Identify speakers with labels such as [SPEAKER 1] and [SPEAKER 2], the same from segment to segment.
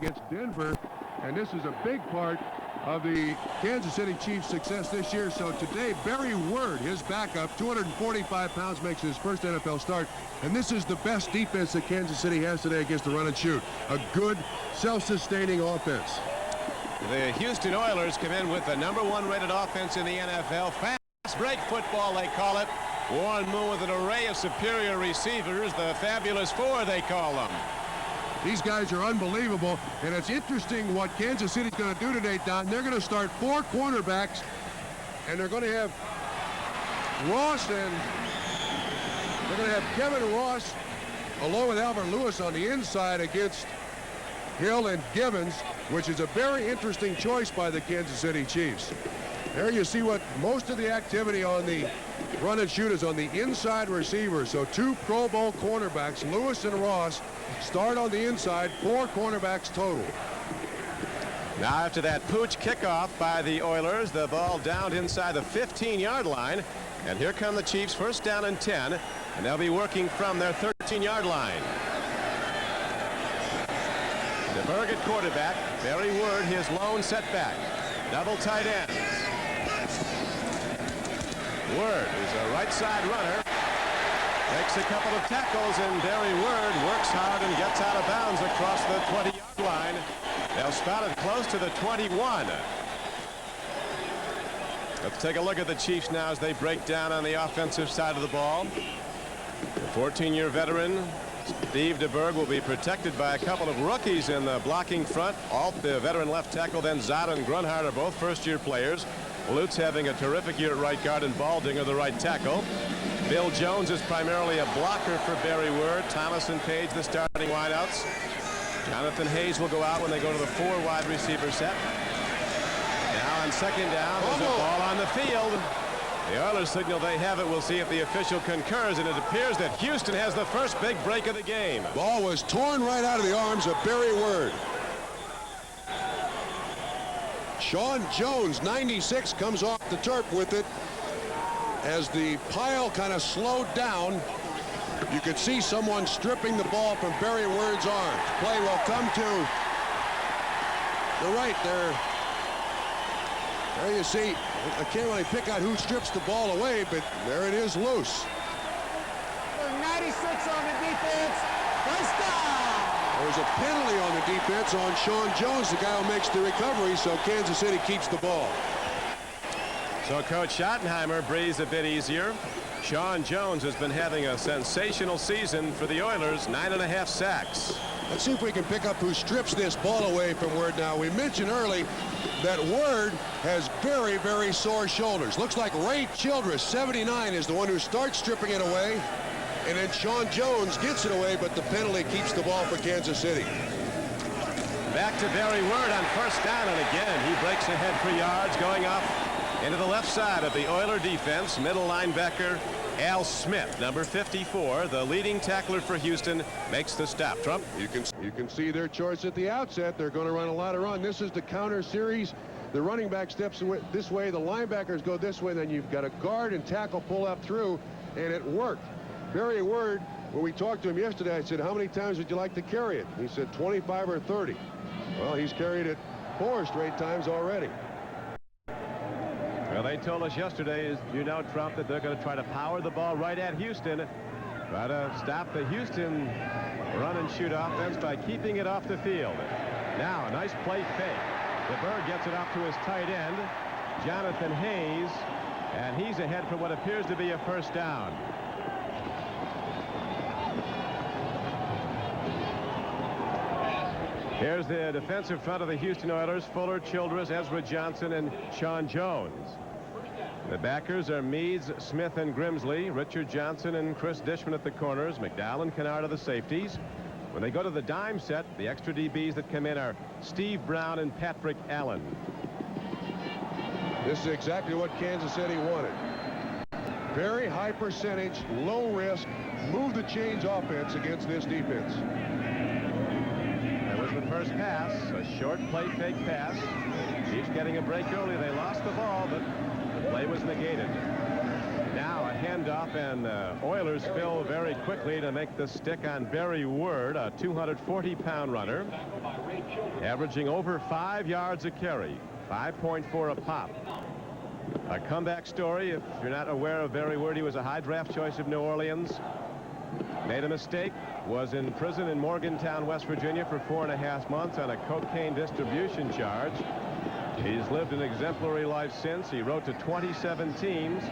[SPEAKER 1] against Denver, and this is a big part of the Kansas City Chiefs' success this year. So today, Barry Word, his backup, 245 pounds, makes his first NFL start, and this is the best defense that Kansas City has today against the run and shoot. A good, self-sustaining offense.
[SPEAKER 2] The Houston Oilers come in with the #1 rated offense in the NFL. Fast break football, they call it. Warren Moon with an array of superior receivers, the Fabulous Four, they call them.
[SPEAKER 1] These guys are unbelievable, and it's interesting what Kansas City's going to do today, Don. They're going to start 4 cornerbacks, and they're going to have Ross, and they're going to have Kevin Ross along with Albert Lewis on the inside against Hill and Givens, which is a very interesting choice by the Kansas City Chiefs. There you see what most of the activity on the run and shoot is on the inside receivers. So 2 Pro Bowl cornerbacks, Lewis and Ross, start on the inside, 4 cornerbacks total.
[SPEAKER 2] Now after that pooch kickoff by the Oilers, the ball downed inside the 15-yard line. And here come the Chiefs, first down and 10. And they'll be working from their 13-yard line. DeBerg at quarterback. Barry Word, his lone setback. Double tight ends. Word is a right side runner. Makes a couple of tackles, and Barry Word works hard and gets out of bounds across the 20-yard line. They'll spot it close to the 21. Let's take a look at the Chiefs now as they break down on the offensive side of the ball. The 14-year veteran Steve DeBerg will be protected by a couple of rookies in the blocking front. Alt, the veteran left tackle, then Zada and Grunhard are both first-year players. Lutz having a terrific year at right guard, and Baldinger the right tackle. Bill Jones is primarily a blocker for Barry Word. Thomas and Page the starting wideouts. Jonathan Hayes will go out when they go to the 4 wide receiver set. Now on second down, there's a ball on the field. The Oilers signal they have it. We'll see if the official concurs, and it appears that Houston has the first big break of the game.
[SPEAKER 1] Ball was torn right out of the arms of Barry Word. Sean Jones, 96, comes off the turf with it. As the pile kind of slowed down, you could see someone stripping the ball from Barry Word's arms. Play will come to the right there. There you see, I can't really pick out who strips the ball away, but there it is loose.
[SPEAKER 3] 96 on the defense. First down.
[SPEAKER 1] There's a penalty on the defense on Sean Jones, the guy who makes the recovery, so Kansas City keeps the ball.
[SPEAKER 2] So Coach Schottenheimer breathes a bit easier. Sean Jones has been having a sensational season for the Oilers, 9.5 sacks.
[SPEAKER 1] Let's see if we can pick up who strips this ball away from Word now. We mentioned early that Word has very, very sore shoulders. Looks like Ray Childress, 79, is the one who starts stripping it away. And then Sean Jones gets it away, but the penalty keeps the ball for Kansas City.
[SPEAKER 2] Back to Barry Word on first down, and again, he breaks ahead for yards, going off into the left side of the Oiler defense. Middle linebacker Al Smith, number 54, the leading tackler for Houston, makes the stop. Trump?
[SPEAKER 1] You can see their choice at the outset. They're going to run a lot of run. This is the counter series. The running back steps this way, the linebackers go this way, then you've got a guard and tackle pull up through, and it worked. Barry Word, when we talked to him yesterday, I said, how many times would you like to carry it? He said 25 or 30. Well, he's carried it 4 straight times already.
[SPEAKER 2] Well, they told us yesterday, as you know, Trump, that they're going to try to power the ball right at Houston. Try to stop the Houston run and shoot offense by keeping it off the field. Now, a nice play fake. DeBerg gets it off to his tight end, Jonathan Hayes, and he's ahead for what appears to be a first down. Here's the defensive front of the Houston Oilers: Fuller, Childress, Ezra Johnson, and Sean Jones. The backers are Meads, Smith, and Grimsley, Richard Johnson and Chris Dishman at the corners, McDowell and Kennard are the safeties. When they go to the dime set, the extra DBs that come in are Steve Brown and Patrick Allen.
[SPEAKER 1] This is exactly what Kansas City wanted. Very high percentage, low risk, move the chains offense against this defense.
[SPEAKER 2] That was the first pass, a short play fake pass. Chiefs getting a break early. They lost the ball, but the play was negated. Now a handoff, and Oilers fill very quickly to make the stick on Barry Word, a 240-pound runner, averaging over 5 yards a carry, 5.4 a pop. A comeback story. If you're not aware of Barry Word, he was a high draft choice of New Orleans. Made a mistake, was in prison in Morgantown, West Virginia for 4.5 months on a cocaine distribution charge. He's lived an exemplary life since. He wrote to 27 teams.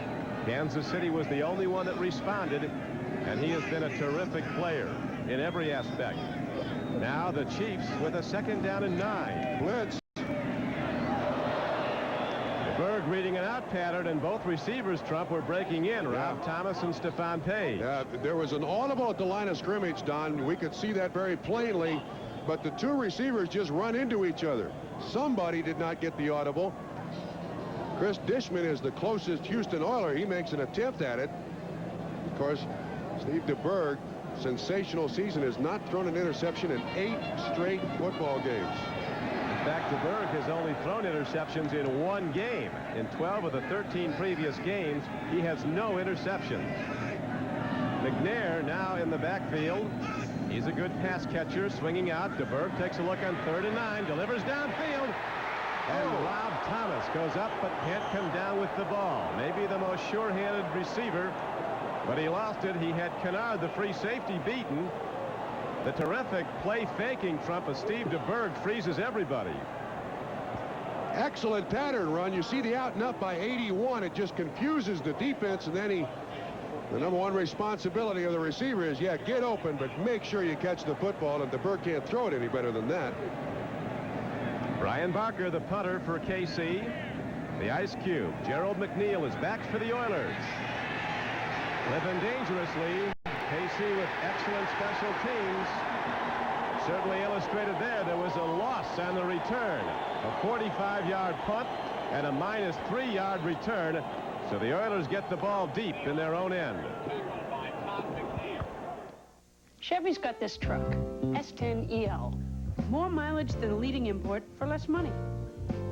[SPEAKER 2] Kansas City was the only one that responded, and he has been a terrific player in every aspect. Now the Chiefs with a 2nd down and 9.
[SPEAKER 1] Blitz.
[SPEAKER 2] Berg reading an out pattern, and both receivers, Trump, were breaking in. Rob Thomas and Stephon Page.
[SPEAKER 1] There was an audible at the line of scrimmage, Don. We could see that very plainly, but the two receivers just run into each other. Somebody did not get the audible. Chris Dishman is the closest Houston Oiler. He makes an attempt at it. Of course, Steve DeBerg, sensational season, has not thrown an interception in 8 straight football games.
[SPEAKER 2] In fact, DeBerg has only thrown interceptions in 1 game. In 12 of the 13 previous games, he has no interceptions. McNair now in the backfield. He's a good pass catcher, swinging out. DeBerg takes a look on 3rd and 9, delivers downfield. And Rob Thomas goes up but can't come down with the ball. Maybe the most sure-handed receiver, but he lost it. He had Kennard, the free safety, beaten. The terrific play faking Trump of Steve DeBerg freezes everybody.
[SPEAKER 1] Excellent pattern run. You see the out and up by 81. It just confuses the defense, and then the number one responsibility of the receiver is, yeah, get open, but make sure you catch the football, and DeBerg can't throw it any better than that.
[SPEAKER 2] Brian Barker, the punter for KC. The Ice Cube, Gerald McNeil, is back for the Oilers. Living dangerously. KC with excellent special teams. Certainly illustrated there. There was a loss on the return. A 45-yard punt and a -3-yard return. So the Oilers get the ball deep in their own end.
[SPEAKER 4] Chevy's got this truck, S10EL. More mileage than a leading import for less money.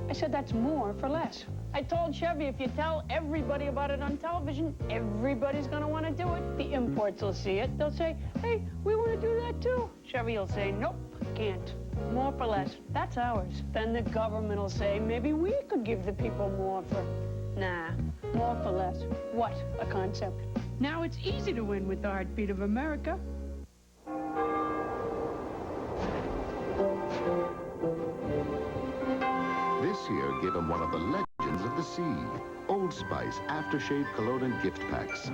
[SPEAKER 4] I said that's more for less. I told Chevy if you tell everybody about it on television, everybody's going to want to do it. The imports will see it. They'll say, hey, we want to do that too. Chevy will say, nope, can't. More for less. That's ours. Then the government will say, maybe we could give the people more for... Nah, more for less. What a concept. Now it's easy to win with the heartbeat of America.
[SPEAKER 5] This year gave him one of the legends of the sea. Old Spice aftershave cologne and gift packs.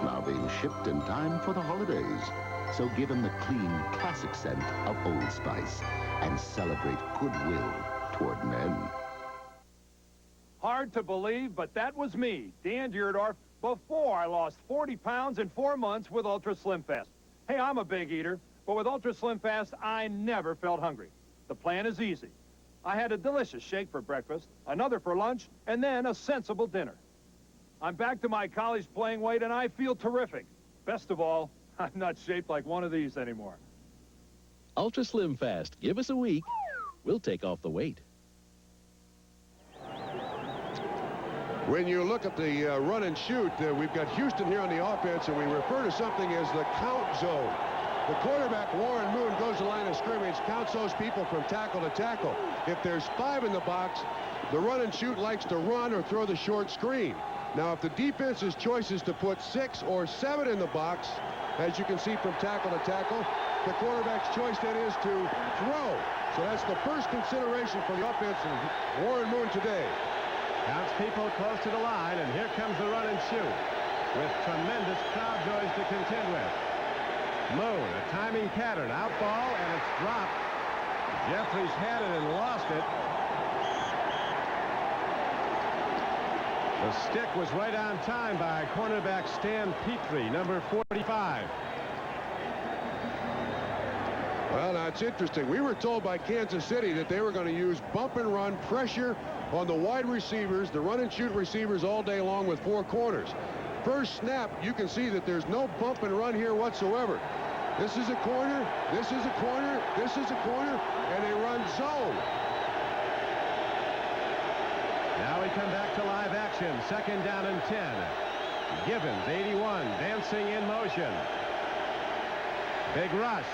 [SPEAKER 5] Now being shipped in time for the holidays. So give him the clean, classic scent of Old Spice and celebrate goodwill toward men.
[SPEAKER 6] Hard to believe, but that was me, Dan Deerdorf, before I lost 40 pounds in 4 months with Ultra Slim Fast. Hey, I'm a big eater, but with Ultra Slim Fast, I never felt hungry. The plan is easy. I had a delicious shake for breakfast, another for lunch, and then a sensible dinner. I'm back to my college playing weight, and I feel terrific. Best of all, I'm not shaped like one of these anymore.
[SPEAKER 7] Ultra Slim Fast. Give us a week. We'll take off the weight.
[SPEAKER 1] When you look at the run and shoot, we've got Houston here on the offense, and we refer to something as the count zone. The quarterback, Warren Moon, goes to the line of scrimmage, counts those people from tackle to tackle. If there's 5 in the box, the run and shoot likes to run or throw the short screen. Now, if the defense's choice is to put 6 or 7 in the box, as you can see from tackle to tackle, the quarterback's choice then is to throw. So that's the first consideration for the offense of Warren Moon today.
[SPEAKER 2] Counts people close to the line, and here comes the run and shoot with tremendous crowd noise to contend with. Moon, a timing pattern, out ball, and it's dropped. Jeffries had it and lost it. The stick was right on time by cornerback Stan PETRY, number 45.
[SPEAKER 1] Well, now it's interesting. We were told by Kansas City that they were going to use bump and run pressure on the wide receivers, the run and shoot receivers all day long with 4 corners. First snap, you can see that there's no bump and run here whatsoever. This is a corner. This is a corner. This is a corner. And they run zone.
[SPEAKER 2] Now we come back to live action. 2nd down and 10. Givens, 81, dancing in motion. Big rush.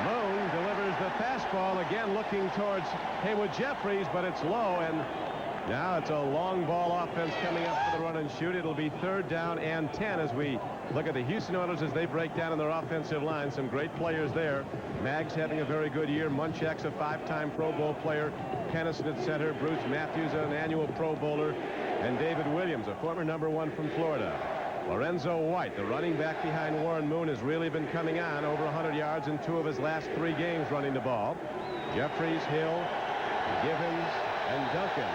[SPEAKER 2] Moon delivers the fastball, again looking towards Haywood Jeffires, but it's low, and now it's a long ball offense coming up for the run and shoot. It'll be 3rd down and 10 as we look at the Houston Oilers as they break down in their offensive line. Some great players there. Maggs having a very good year. Munchak's a 5-time Pro Bowl player. Kennison at center. Bruce Matthews, an annual Pro Bowler. And David Williams, a former #1 from Florida. Lorenzo White, the running back behind Warren Moon, has really been coming on. Over 100 yards in 2 of his last 3 games running the ball. Jeffries, Hill, Givens, and Duncan.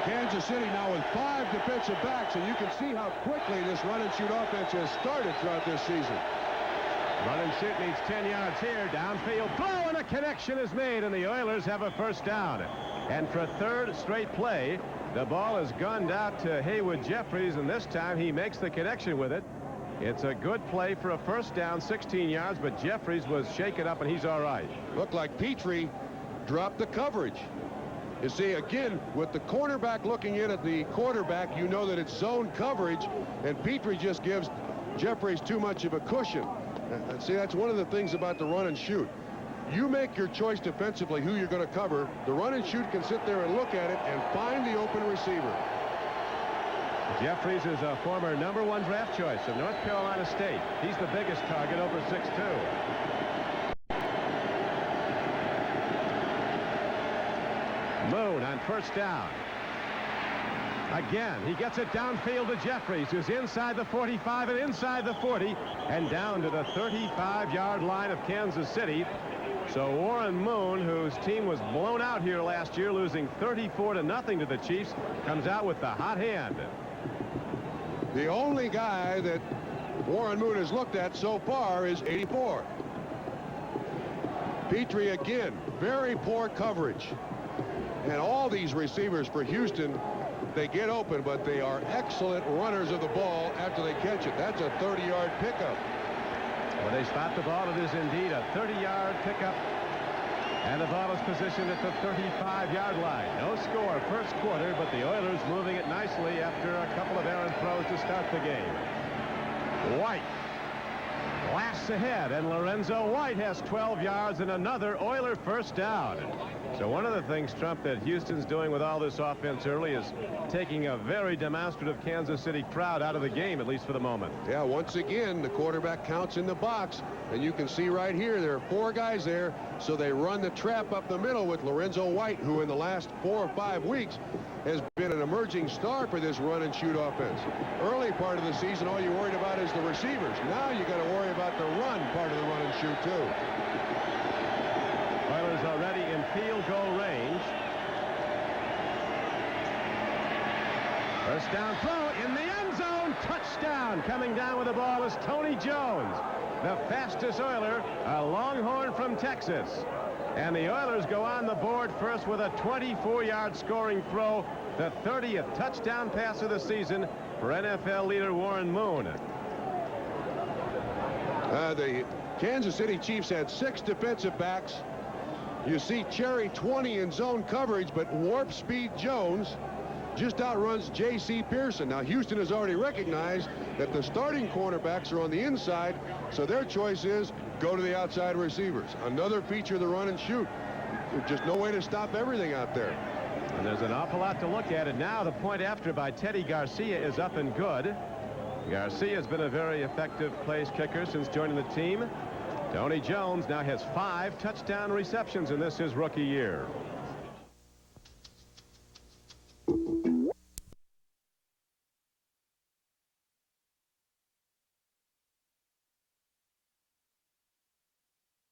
[SPEAKER 1] Kansas City now with 5 defensive backs, and you can see how quickly this run and shoot offense has started throughout this season.
[SPEAKER 2] Run and shoot needs 10 yards here. Downfield throw, and a connection is made, and the Oilers have a 1st down. And for a 3rd straight play, the ball has gunned out to Haywood Jeffires, and this time he makes the connection with it. It's a good play for a 1st down, 16 yards, but Jeffries was shaken up, and he's all right.
[SPEAKER 1] Looked like Petry dropped the coverage. You see, again, with the cornerback looking in at the quarterback, you know that it's zone coverage, and Petry just gives Jeffries too much of a cushion. See, that's one of the things about the run and shoot. You make your choice defensively who you're going to cover. The run and shoot can sit there and look at it and find the open receiver.
[SPEAKER 2] Jeffries is a former #1 draft choice of North Carolina State. He's the biggest target, over 6'2". Moon on 1st down. Again, he gets it downfield to Jeffries, who's inside the 45 and inside the 40 and down to the 35-yard line of Kansas City. So Warren Moon, whose team was blown out here last year, losing 34-0 to the Chiefs, comes out with the hot hand.
[SPEAKER 1] The only guy that Warren Moon has looked at so far is 84. Petry again, very poor coverage. And all these receivers for Houston, they get open, but they are excellent runners of the ball after they catch it. That's a 30-yard pickup.
[SPEAKER 2] When they spot the ball, it is indeed a 30-yard pickup. And the ball is positioned at the 35-yard line. No score 1st quarter, but the Oilers moving it nicely after a couple of errant throws to start the game. White blasts ahead, and Lorenzo White has 12 yards and another Oiler 1st down. So one of the things, Trump, that Houston's doing with all this offense early is taking a very demonstrative Kansas City crowd out of the game, at least for the moment.
[SPEAKER 1] Yeah, once again, the quarterback counts in the box, and you can see right here there are 4 guys there, so they run the trap up the middle with Lorenzo White, who in the last 4 or 5 weeks has been an emerging star for this run and shoot offense. Early part of the season, all you worried about is the receivers. Now you got to worry about the run part of the run and shoot too.
[SPEAKER 2] Oilers already in field goal range. 1st down throw in the end zone. Touchdown. Coming down with the ball is Tony Jones, the fastest Oiler, a Longhorn from Texas. And the Oilers go on the board first with a 24-yard scoring throw, the 30th touchdown pass of the season for NFL leader Warren Moon.
[SPEAKER 1] The Kansas City Chiefs had 6 defensive backs. You see Cherry 20 in zone coverage, but Warp Speed Jones just outruns J.C. Pearson. Now, Houston has already recognized that the starting cornerbacks are on the inside, so their choice is go to the outside receivers. Another feature of the run and shoot. There's just no way to stop everything out there.
[SPEAKER 2] And there's an awful lot to look at. And now the point after by Teddy Garcia is up and good. Garcia has been a very effective place kicker since joining the team. Tony Jones now has 5 touchdown receptions in this his rookie year.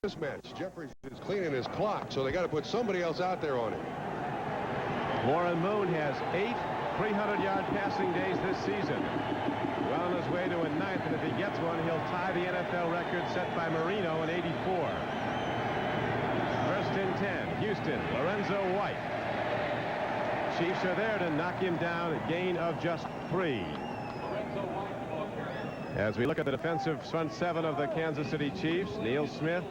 [SPEAKER 1] Mismatch. Jeffries is cleaning his clock, so they got to put somebody else out there on it.
[SPEAKER 2] Warren Moon has 8 300-yard passing days this season. Well on his way to a 9th, and if he gets one, he'll tie the NFL record set by Marino in '84. 1st and 10, Houston, Lorenzo White. Chiefs are there to knock him down, a gain of just 3. As we look at the defensive front seven of the Kansas City Chiefs, Neil Smith,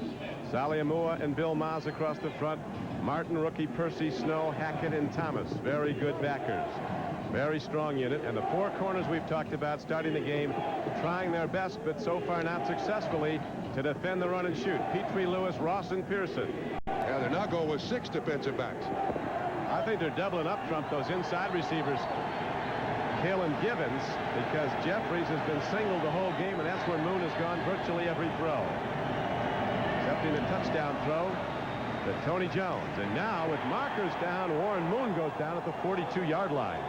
[SPEAKER 2] Sally Amua, and Bill Maas across the front. Martin, Rookie, Percy, Snow, Hackett, and Thomas. Very good backers. Very strong unit. And the four corners we've talked about starting the game, trying their best, but so far not successfully, to defend the run and shoot. Petrie, Lewis, Ross, and Pearson.
[SPEAKER 1] Yeah, they're now going with 6 defensive backs.
[SPEAKER 2] I think they're doubling up, Trump, those inside receivers, Hill and Givens, because Jeffries has been singled the whole game, and that's where Moon has gone virtually every throw. Excepting the touchdown throw to Tony Jones. And now, with markers down, Warren Moon goes down at the 42-yard line.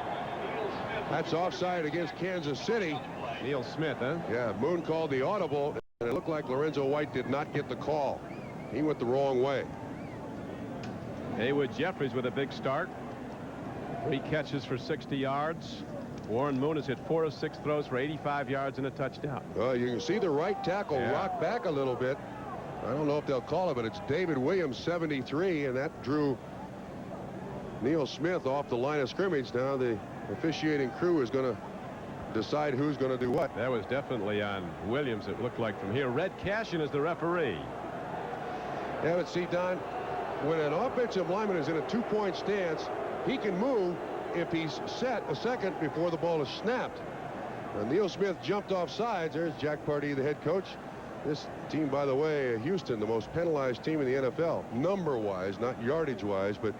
[SPEAKER 1] That's offside against Kansas City.
[SPEAKER 2] Neil Smith, huh?
[SPEAKER 1] Yeah, Moon called the audible, and it looked like Lorenzo White did not get the call. He went the wrong way.
[SPEAKER 2] Haywood Jeffries with a big start. 3 catches for 60 yards. Warren Moon has hit 4 of 6 throws for 85 yards and a touchdown.
[SPEAKER 1] Well, you can see the right tackle rock back a little bit. I don't know if they'll call it, but it's David Williams, 73, and that drew Neil Smith off the line of scrimmage. Now the officiating crew is going to decide who's going to do what.
[SPEAKER 2] That was definitely on Williams, it looked like from here. Red Cashin is the referee.
[SPEAKER 1] Yeah, but see, Don, when an offensive lineman is in a 2-point stance, he can move if he's set a second before the ball is snapped. Neil Smith jumped off sides. There's Jack Pardee, the head coach. This team, by the way, Houston, the most penalized team in the NFL, number-wise, not yardage-wise. But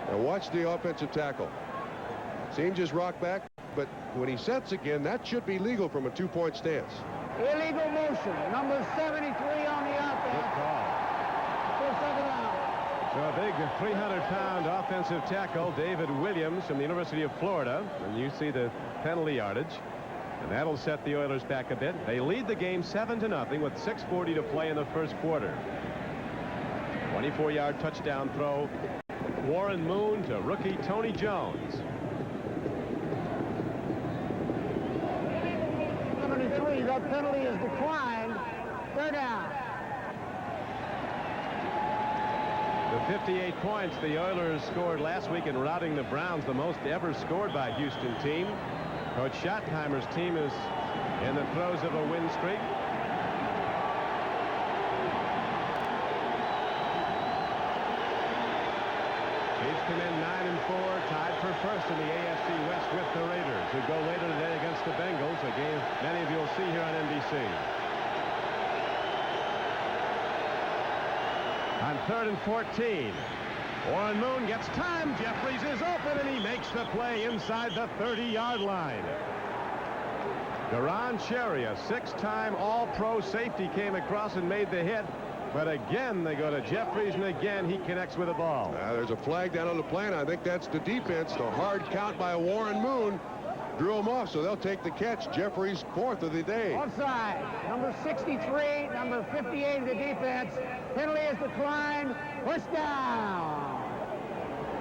[SPEAKER 1] now watch the offensive tackle. See him just rock back, but when he sets again, that should be legal from a 2-point stance.
[SPEAKER 3] Illegal motion. Number 73 on the offense.
[SPEAKER 2] Good call. So a big 300-pound offensive tackle, David Williams from the University of Florida. And you see the penalty yardage. And that'll set the Oilers back a bit. They lead the game 7-0 with 6:40 to play in the first quarter. 24-yard touchdown throw. Warren Moon to rookie Tony Jones.
[SPEAKER 3] 73, that penalty is declined. 3rd down.
[SPEAKER 2] The 58 points the Oilers scored last week in routing the Browns, the most ever scored by a Houston team. Coach Schottenheimer's team is in the throes of a win streak. Chiefs come in 9-4, tied for first in the AFC West with the Raiders, who go later today against the Bengals, a game many of you will see here on NBC. On 3rd and 14, Warren Moon gets time. Jeffries is open, and he makes the play inside the 30-yard line. Duron Cherry, a 6-time All-Pro safety, came across and made the hit. But again, they go to Jeffries, and again, he connects with the ball.
[SPEAKER 1] There's a flag down on the plane. I think that's the defense. The hard count by Warren Moon drew him off, so they'll take the catch. Jeffries, 4th of the day.
[SPEAKER 3] Offside. Number 63, number 58 of the defense. Penalty is declined. First down.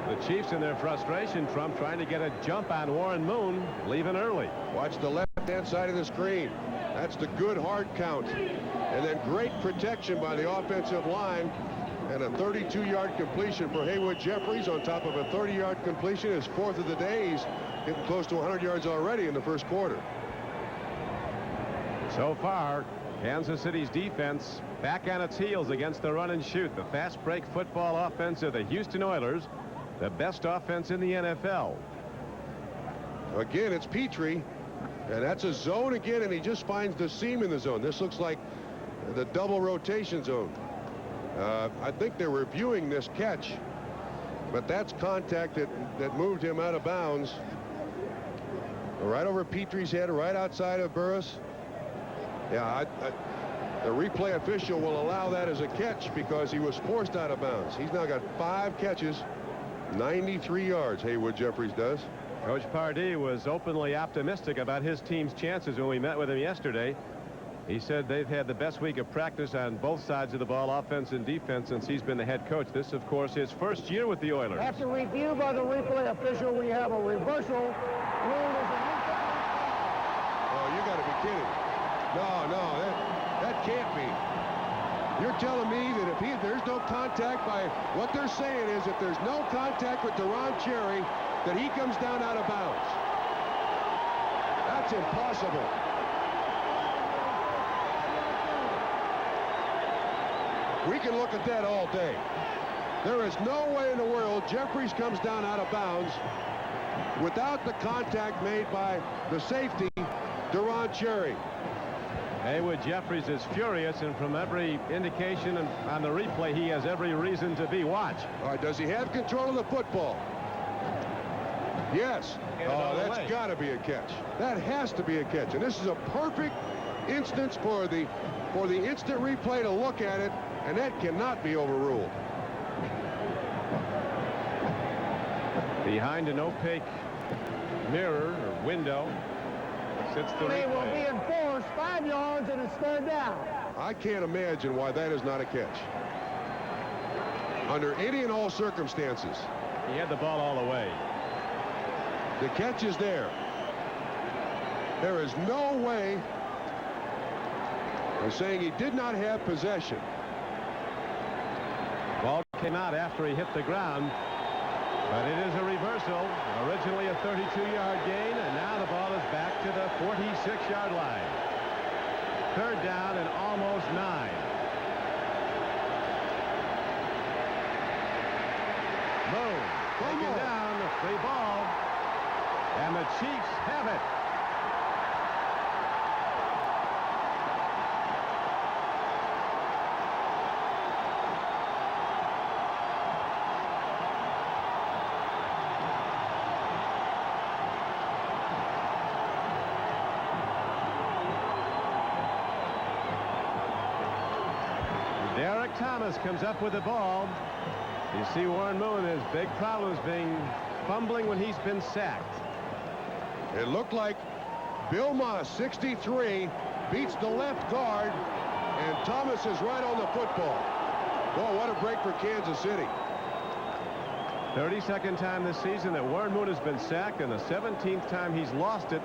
[SPEAKER 2] The Chiefs, in their frustration, Trump, trying to get a jump on Warren Moon, leaving early.
[SPEAKER 1] Watch the left-hand side of the screen. That's the good hard count. And then great protection by the offensive line. And a 32-yard completion for Haywood Jeffries on top of a 30-yard completion. His 4th of the day. He's getting close to 100 yards already in the first quarter.
[SPEAKER 2] So far, Kansas City's defense back on its heels against the run and shoot. The fast break football offense of the Houston Oilers, the best offense in the NFL.
[SPEAKER 1] Again, it's Petry, and that's a zone again, and he just finds the seam in the zone. This looks like the double rotation zone. I think they're reviewing this catch, but that's contact that moved him out of bounds. Right over Petry's head, right outside of Burris. Yeah, the replay official will allow that as a catch because he was forced out of bounds. He's now got 5 catches, 93 yards, Haywood Jeffries does.
[SPEAKER 2] Coach Pardee was openly optimistic about his team's chances when we met with him yesterday. He said they've had the best week of practice on both sides of the ball, offense and defense, since he's been the head coach. This, of course, his first year with the Oilers.
[SPEAKER 3] After review by the replay official, we have a reversal.
[SPEAKER 1] Oh, you got to be kidding. No, that can't be. You're telling me that if there's no contact, by what they're saying is if there's no contact with Duron Cherry, that he comes down out of bounds. That's impossible. We can look at that all day. There is no way in the world Jeffries comes down out of bounds without the contact made by the safety, Duron Cherry.
[SPEAKER 2] Haywood Jeffries is furious, and from every indication on the replay, he has every reason to be. Watch.
[SPEAKER 1] All right, does he have control of the football? Yes. Oh, that's got to be a catch. That has to be a catch. And this is a perfect instance for the instant replay to look at it, and that cannot be overruled.
[SPEAKER 2] Behind an opaque mirror or window sits the
[SPEAKER 3] They will
[SPEAKER 2] replay.
[SPEAKER 3] be enforced 5 yards, and it's third down.
[SPEAKER 1] I can't imagine why that is not a catch. Under any and all circumstances.
[SPEAKER 2] He had the ball all the way.
[SPEAKER 1] The catch is there. There is no way. They're saying he did not have possession.
[SPEAKER 2] Ball came out after he hit the ground, but it is a reversal. Originally a 32-yard gain, and now the ball is back to the 46-yard line. Third down and almost 9. Boom. Taken down, the free ball, and the Chiefs have it. Thomas comes up with the ball. You see Warren Moon has big problems fumbling when he's been sacked.
[SPEAKER 1] It looked like Bill Moss, 63, beats the left guard, and Thomas is right on the football. Boy, what a break for Kansas City.
[SPEAKER 2] 32nd time this season that Warren Moon has been sacked, and the 17th time he's lost it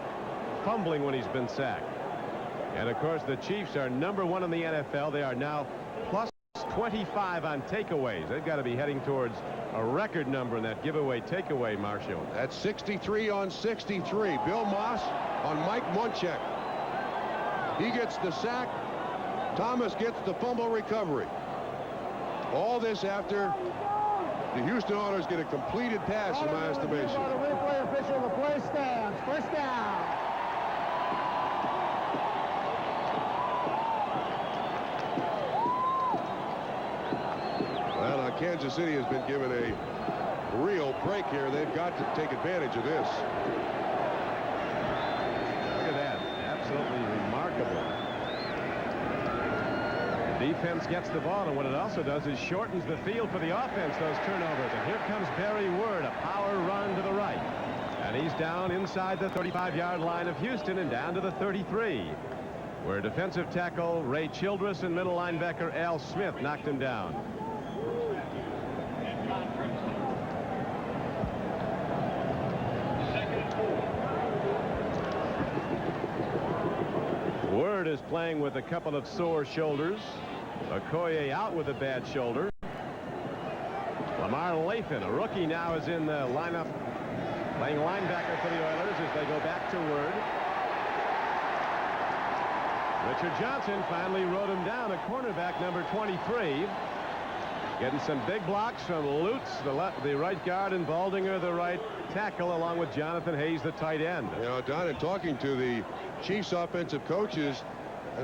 [SPEAKER 2] fumbling when he's been sacked. And of course the Chiefs are #1 in the NFL. They are now plus 25 on takeaways. They've got to be heading towards a record number in that giveaway takeaway, Marshall.
[SPEAKER 1] That's 63 on 63. Bill Moss on Mike Munchak. He gets the sack. Thomas gets the fumble recovery. All this after the Houston Oilers get a completed pass, in my estimation.
[SPEAKER 3] The replay official, the play stands. First down.
[SPEAKER 1] Kansas City has been given a real break here. They've got to take advantage of this.
[SPEAKER 2] Look at that. Absolutely remarkable. The defense gets the ball, and what it also does is shortens the field for the offense, those turnovers. And here comes Barry Word, a power run to the right. And he's down inside the 35-yard line of Houston and down to the 33, where defensive tackle Ray Childress and middle linebacker Al Smith knocked him down. Word is playing with a couple of sore shoulders. Okoye out with a bad shoulder. Lamar Lathan, a rookie, now is in the lineup playing linebacker for the Oilers as they go back to Word. Richard Johnson finally wrote him down, a cornerback, number 23. Getting some big blocks from Lutz, the right guard, and Baldinger, the right tackle, along with Jonathan Hayes, the tight end.
[SPEAKER 1] You know, Don, in talking to the Chiefs offensive coaches,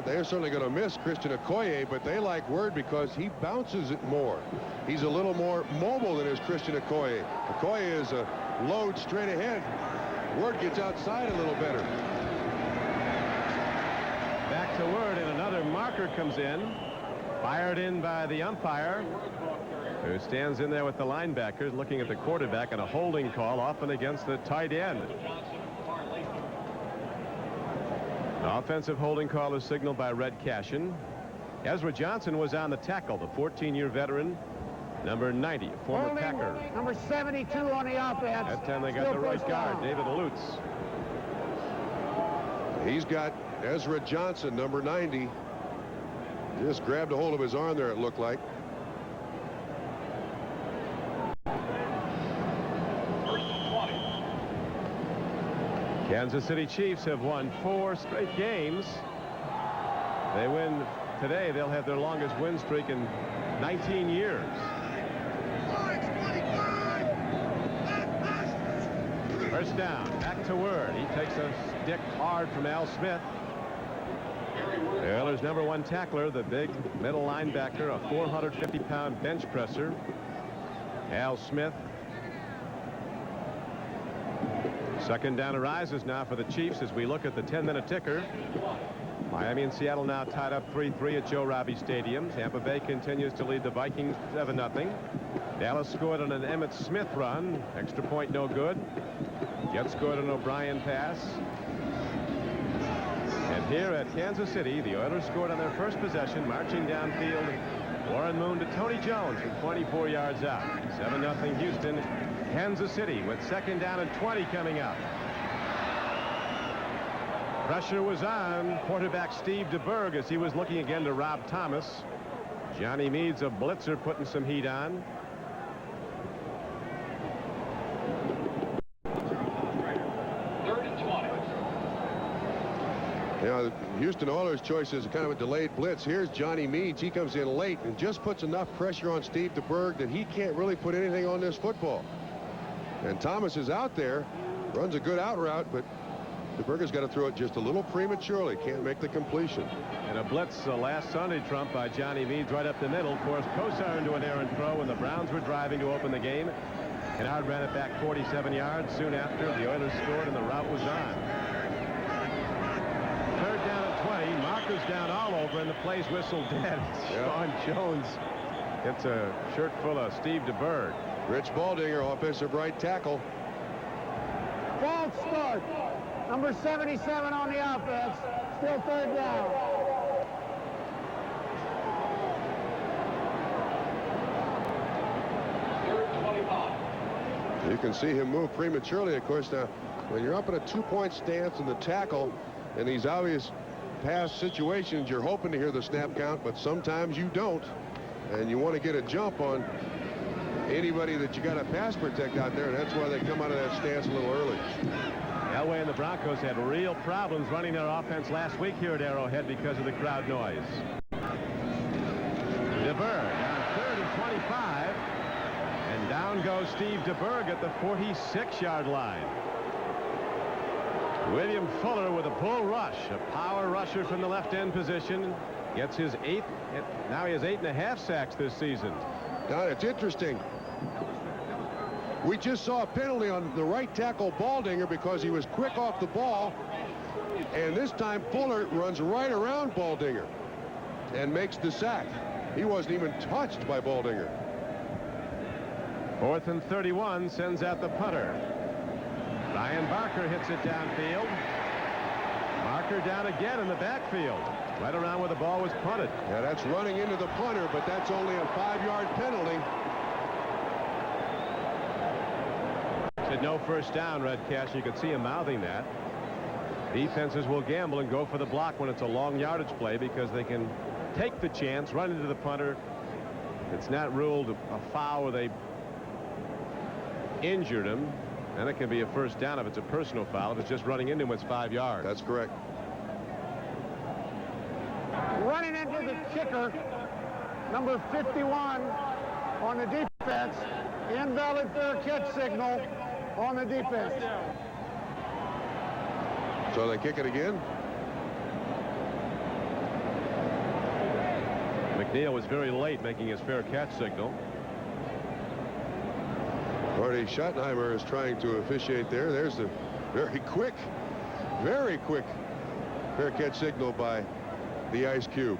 [SPEAKER 1] they're certainly going to miss Christian Okoye, but they like Word because he bounces it more. He's a little more mobile than is Christian Okoye. Okoye is a load straight ahead. Word gets outside a little better.
[SPEAKER 2] Back to Word, and another marker comes in. Fired in by the umpire, who stands in there with the linebackers looking at the quarterback, and a holding call often against the tight end. An offensive holding call is signaled by Red Cashin. Ezra Johnson was on the tackle, the 14-year veteran, number 90, former Packer.
[SPEAKER 3] Number 72 on the offense.
[SPEAKER 2] That time they got the right guard, David Lutz.
[SPEAKER 1] He's got Ezra Johnson, number 90. Just grabbed a hold of his arm there, it looked like.
[SPEAKER 2] Kansas City Chiefs have won 4 straight games. They win today. They'll have their longest win streak in 19 years. First down, back to Word. He takes a stick hard from Al Smith. The Oilers' #1 tackler, the big middle linebacker, a 450-pound bench presser, Al Smith. Second down arises now for the Chiefs as we look at the 10-minute ticker. Miami and Seattle now tied up 3-3 at Joe Robbie Stadium. Tampa Bay continues to lead the Vikings 7-0. Dallas scored on an Emmitt Smith run. Extra point no good. Jets scored an O'Brien pass. And here at Kansas City, the Oilers scored on their first possession, marching downfield. Warren Moon to Tony Jones from 24 yards out. 7-0 Houston. Kansas City with second down and 20 coming up. Pressure was on quarterback Steve DeBerg as he was looking again to Rob Thomas. Johnny Meade's a blitzer putting some heat on.
[SPEAKER 1] You know, the Houston Oilers' choice is kind of a delayed blitz. Here's Johnny Meads. He comes in late and just puts enough pressure on Steve DeBerg that he can't really put anything on this football. And Thomas is out there, runs a good out route, but DeBerg has got to throw it just a little prematurely. Can't make the completion.
[SPEAKER 2] And a blitz last Sunday, Trump, by Johnny Meads right up the middle, forced Kosar into an errant throw when the Browns were driving to open the game. Kennard ran it back 47 yards. Soon after, the Oilers scored and the route was on. Third down at 20. Marker's down all over and the play's whistled dead. Sean Jones gets a shirt full of Steve DeBerg.
[SPEAKER 1] Rich Baldinger, offensive right tackle.
[SPEAKER 3] False start. Number 77 on the offense. Still third down.
[SPEAKER 1] You can see him move prematurely, of course. Now, when you're up in a two-point stance in the tackle in these obvious pass situations, you're hoping to hear the snap count, but sometimes you don't. And you want to get a jump on anybody that you got to pass protect out there, and that's why they come out of that stance a little early.
[SPEAKER 2] Elway and the Broncos had real problems running their offense last week here at Arrowhead because of the crowd noise. DeBerg on 3rd and 25. And down goes Steve DeBerg at the 46-yard line. William Fuller with a bull rush, a power rusher from the left end position. Gets his 8th. Now he has 8.5 sacks this season.
[SPEAKER 1] Now, it's interesting. We just saw a penalty on the right tackle Baldinger because he was quick off the ball. And this time Fuller runs right around Baldinger and makes the sack. He wasn't even touched by Baldinger.
[SPEAKER 2] 4th and 31 sends out the punter. Ryan Barker hits it downfield. Barker down again in the backfield. Right around where the ball was punted.
[SPEAKER 1] Yeah, that's running into the punter, but that's only a 5-yard penalty.
[SPEAKER 2] Said no first down, Red Cash. You could see him mouthing that. Defenses will gamble and go for the block when it's a long yardage play because they can take the chance, run into the punter. It's not ruled a foul where they injured him. Then it can be a first down if it's a personal foul. If it's just running into him, it's 5 yards.
[SPEAKER 1] That's correct.
[SPEAKER 3] Running into the kicker, number 51 on the defense. Invalid fair catch signal on the defense.
[SPEAKER 1] So they kick it again.
[SPEAKER 2] McNeil was very late making his fair catch signal.
[SPEAKER 1] Marty Schottenheimer is trying to officiate there. There's the very quick fair catch signal by the Ice Cube.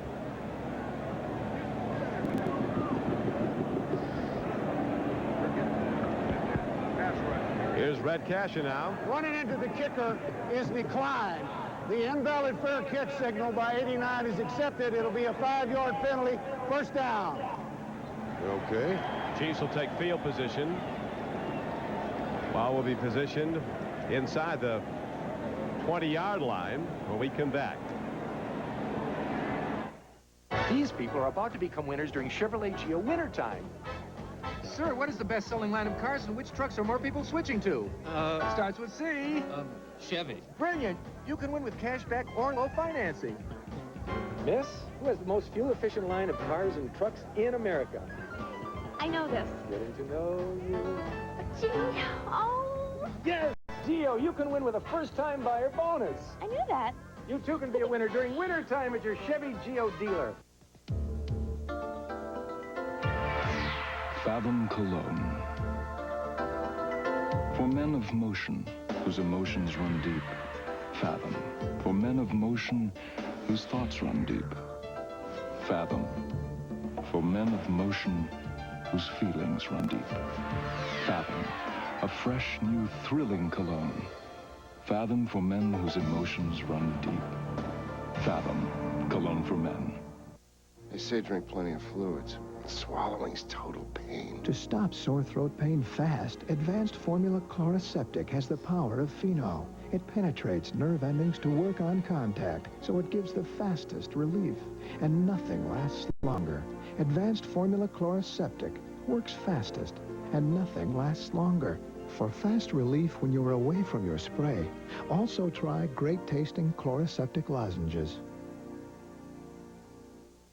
[SPEAKER 2] Here's Red Casher now.
[SPEAKER 3] Running into the kicker is declined. The invalid fair catch signal by 89 is accepted. It'll be a 5-yard penalty. First down.
[SPEAKER 1] Okay.
[SPEAKER 2] Chiefs will take field position. Ball will be positioned inside the 20-yard line when we come back.
[SPEAKER 8] These people are about to become winners during Chevrolet Geo wintertime.
[SPEAKER 9] Sir, what is the best-selling line of cars and which trucks are more people switching to?
[SPEAKER 8] Starts with C.
[SPEAKER 9] Chevy.
[SPEAKER 8] Brilliant. You can win with cash back or low financing.
[SPEAKER 9] Miss, who has the most fuel-efficient line of cars and trucks in America?
[SPEAKER 10] I know this.
[SPEAKER 9] Getting to know you.
[SPEAKER 10] Gee, oh.
[SPEAKER 9] Yes, Gio, you can win with a first-time buyer bonus.
[SPEAKER 10] I knew that.
[SPEAKER 9] You too can be a winner during winter time at your Chevy Gio dealer.
[SPEAKER 11] Fathom Cologne. For men of motion, whose emotions run deep. Fathom. For men of motion, whose thoughts run deep. Fathom. For men of motion, whose feelings run deep. Fathom. A fresh, new, thrilling cologne. Fathom for men whose emotions run deep. Fathom. Cologne for men.
[SPEAKER 12] They say drink plenty of fluids. Swallowing's total pain.
[SPEAKER 13] To stop sore throat pain fast, Advanced Formula Chloraseptic has the power of phenol. It penetrates nerve endings to work on contact, so it gives the fastest relief. And nothing lasts longer. Advanced Formula Chloraseptic works fastest, and nothing lasts longer. For fast relief when you're away from your spray, also try great-tasting Chloraseptic lozenges.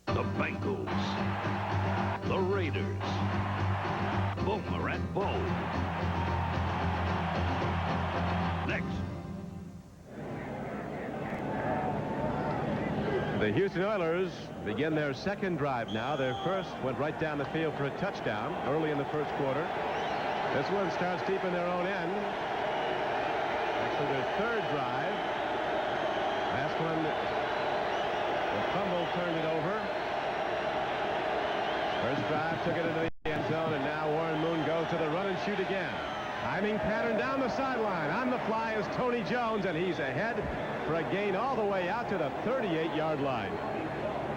[SPEAKER 14] The Bengals, the Raiders, Boomer and Bo. Next.
[SPEAKER 2] The Houston Oilers begin their second drive now. Their first went right down the field for a touchdown early in the first quarter. This one starts deep in their own end. Actually, their third drive. Last one, the fumble turned it over. First drive took it into the end zone, and now Warren Moon goes to the run and shoot again. Timing pattern down the sideline. On the fly is Tony Jones, and he's ahead for a gain all the way out to the 38-yard line.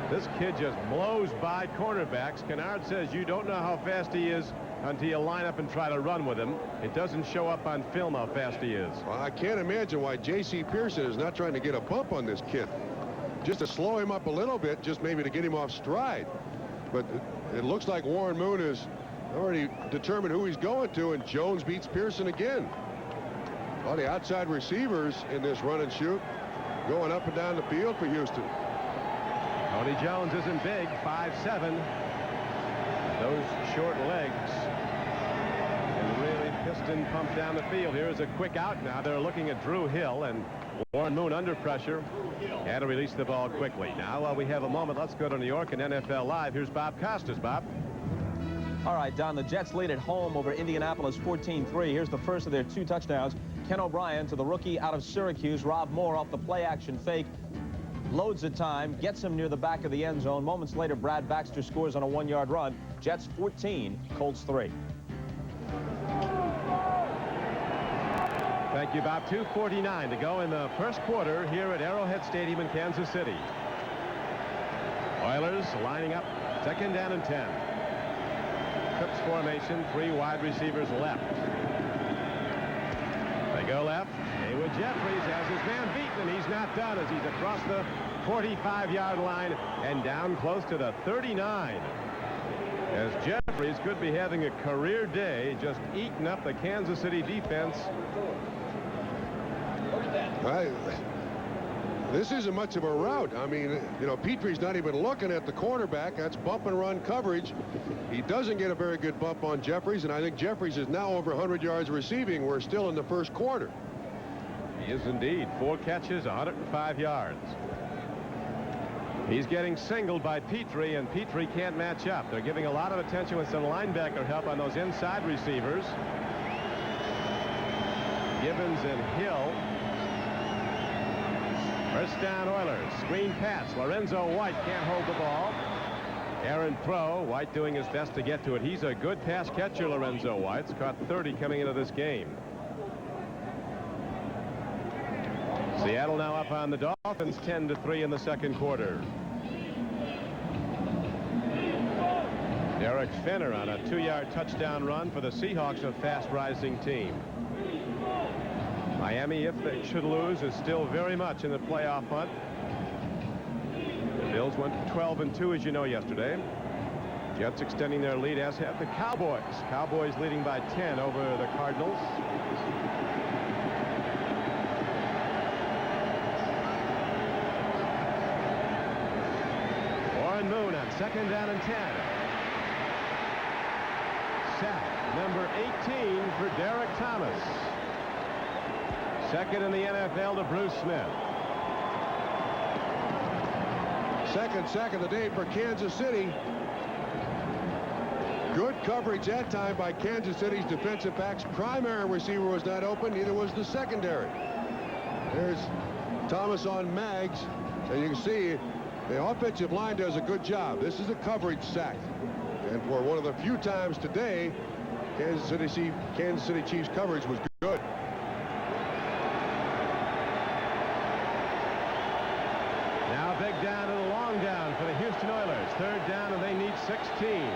[SPEAKER 2] This kid just blows by cornerbacks. Kennard says you don't know how fast he is until you line up and try to run with him. It doesn't show up on film how fast he is.
[SPEAKER 1] Well, I can't imagine why J.C. Pearson is not trying to get a bump on this kid. Just to slow him up a little bit, just maybe to get him off stride. But it looks like Warren Moon has already determined who he's going to, and Jones beats Pearson again. All the outside receivers in this run and shoot going up and down the field for Houston.
[SPEAKER 2] Tony Jones isn't big, 5'7". Those short legs can really piston pump down the field. Here's a quick out now. They're looking at Drew Hill, and Warren Moon under pressure. Had to release the ball quickly. Now, while we have a moment, let's go to New York and NFL Live. Here's Bob Costas. Bob.
[SPEAKER 15] All right, Don, the Jets lead at home over Indianapolis 14-3. Here's the first of their 2 touchdowns. Ken O'Brien to the rookie out of Syracuse. Rob Moore off the play-action fake. Loads of time, gets him near the back of the end zone. Moments later, Brad Baxter scores on a 1-yard run. Jets 14, Colts 3.
[SPEAKER 2] Thank you, Bob. 2:49 to go in the first quarter here at Arrowhead Stadium in Kansas City. Oilers lining up, second down and 10. Trips formation, 3 wide receivers left. They go left. Haywood Jeffries has his man beaten, and he's not done as he's across the 45-yard line and down close to the 39. As Jeffries could be having a career day, just eating up the Kansas City defense.
[SPEAKER 1] This isn't much of a route. I mean, you know, Petry's not even looking at the quarterback. That's bump and run coverage. He doesn't get a very good bump on Jeffries, and I think Jeffries is now over 100 yards receiving. We're still in the first quarter.
[SPEAKER 2] He is indeed. 4 catches, 105 yards. He's getting singled by Petry, and Petry can't match up. They're giving a lot of attention with some linebacker help on those inside receivers. Givens and Hill. First down, Oilers. Screen pass. Lorenzo White can't hold the ball. Aaron throw. White doing his best to get to it. He's a good pass catcher, Lorenzo White's caught 30 coming into this game. Seattle now up on the Dolphins, 10-3 in the second quarter. Derek Finner on a 2-yard touchdown run for the Seahawks, a fast-rising team. Miami, if they should lose, is still very much in the playoff hunt. The Bills went 12-2, as you know, yesterday. Jets extending their lead, as have the Cowboys. Cowboys leading by 10 over the Cardinals. Warren Moon on 2nd down and 10. Sack number 18 for Derek Thomas. Second in the NFL to Bruce Smith.
[SPEAKER 1] Second sack of the day for Kansas City. Good coverage that time by Kansas City's defensive backs. Primary receiver was not open, neither was the secondary. There's Thomas on Maggs, and you can see the offensive line does a good job. This is a coverage sack, and for one of the few times today, Kansas City Chiefs coverage was good.
[SPEAKER 2] Now big down and a long down for the Houston Oilers. 3rd down, and they need 16.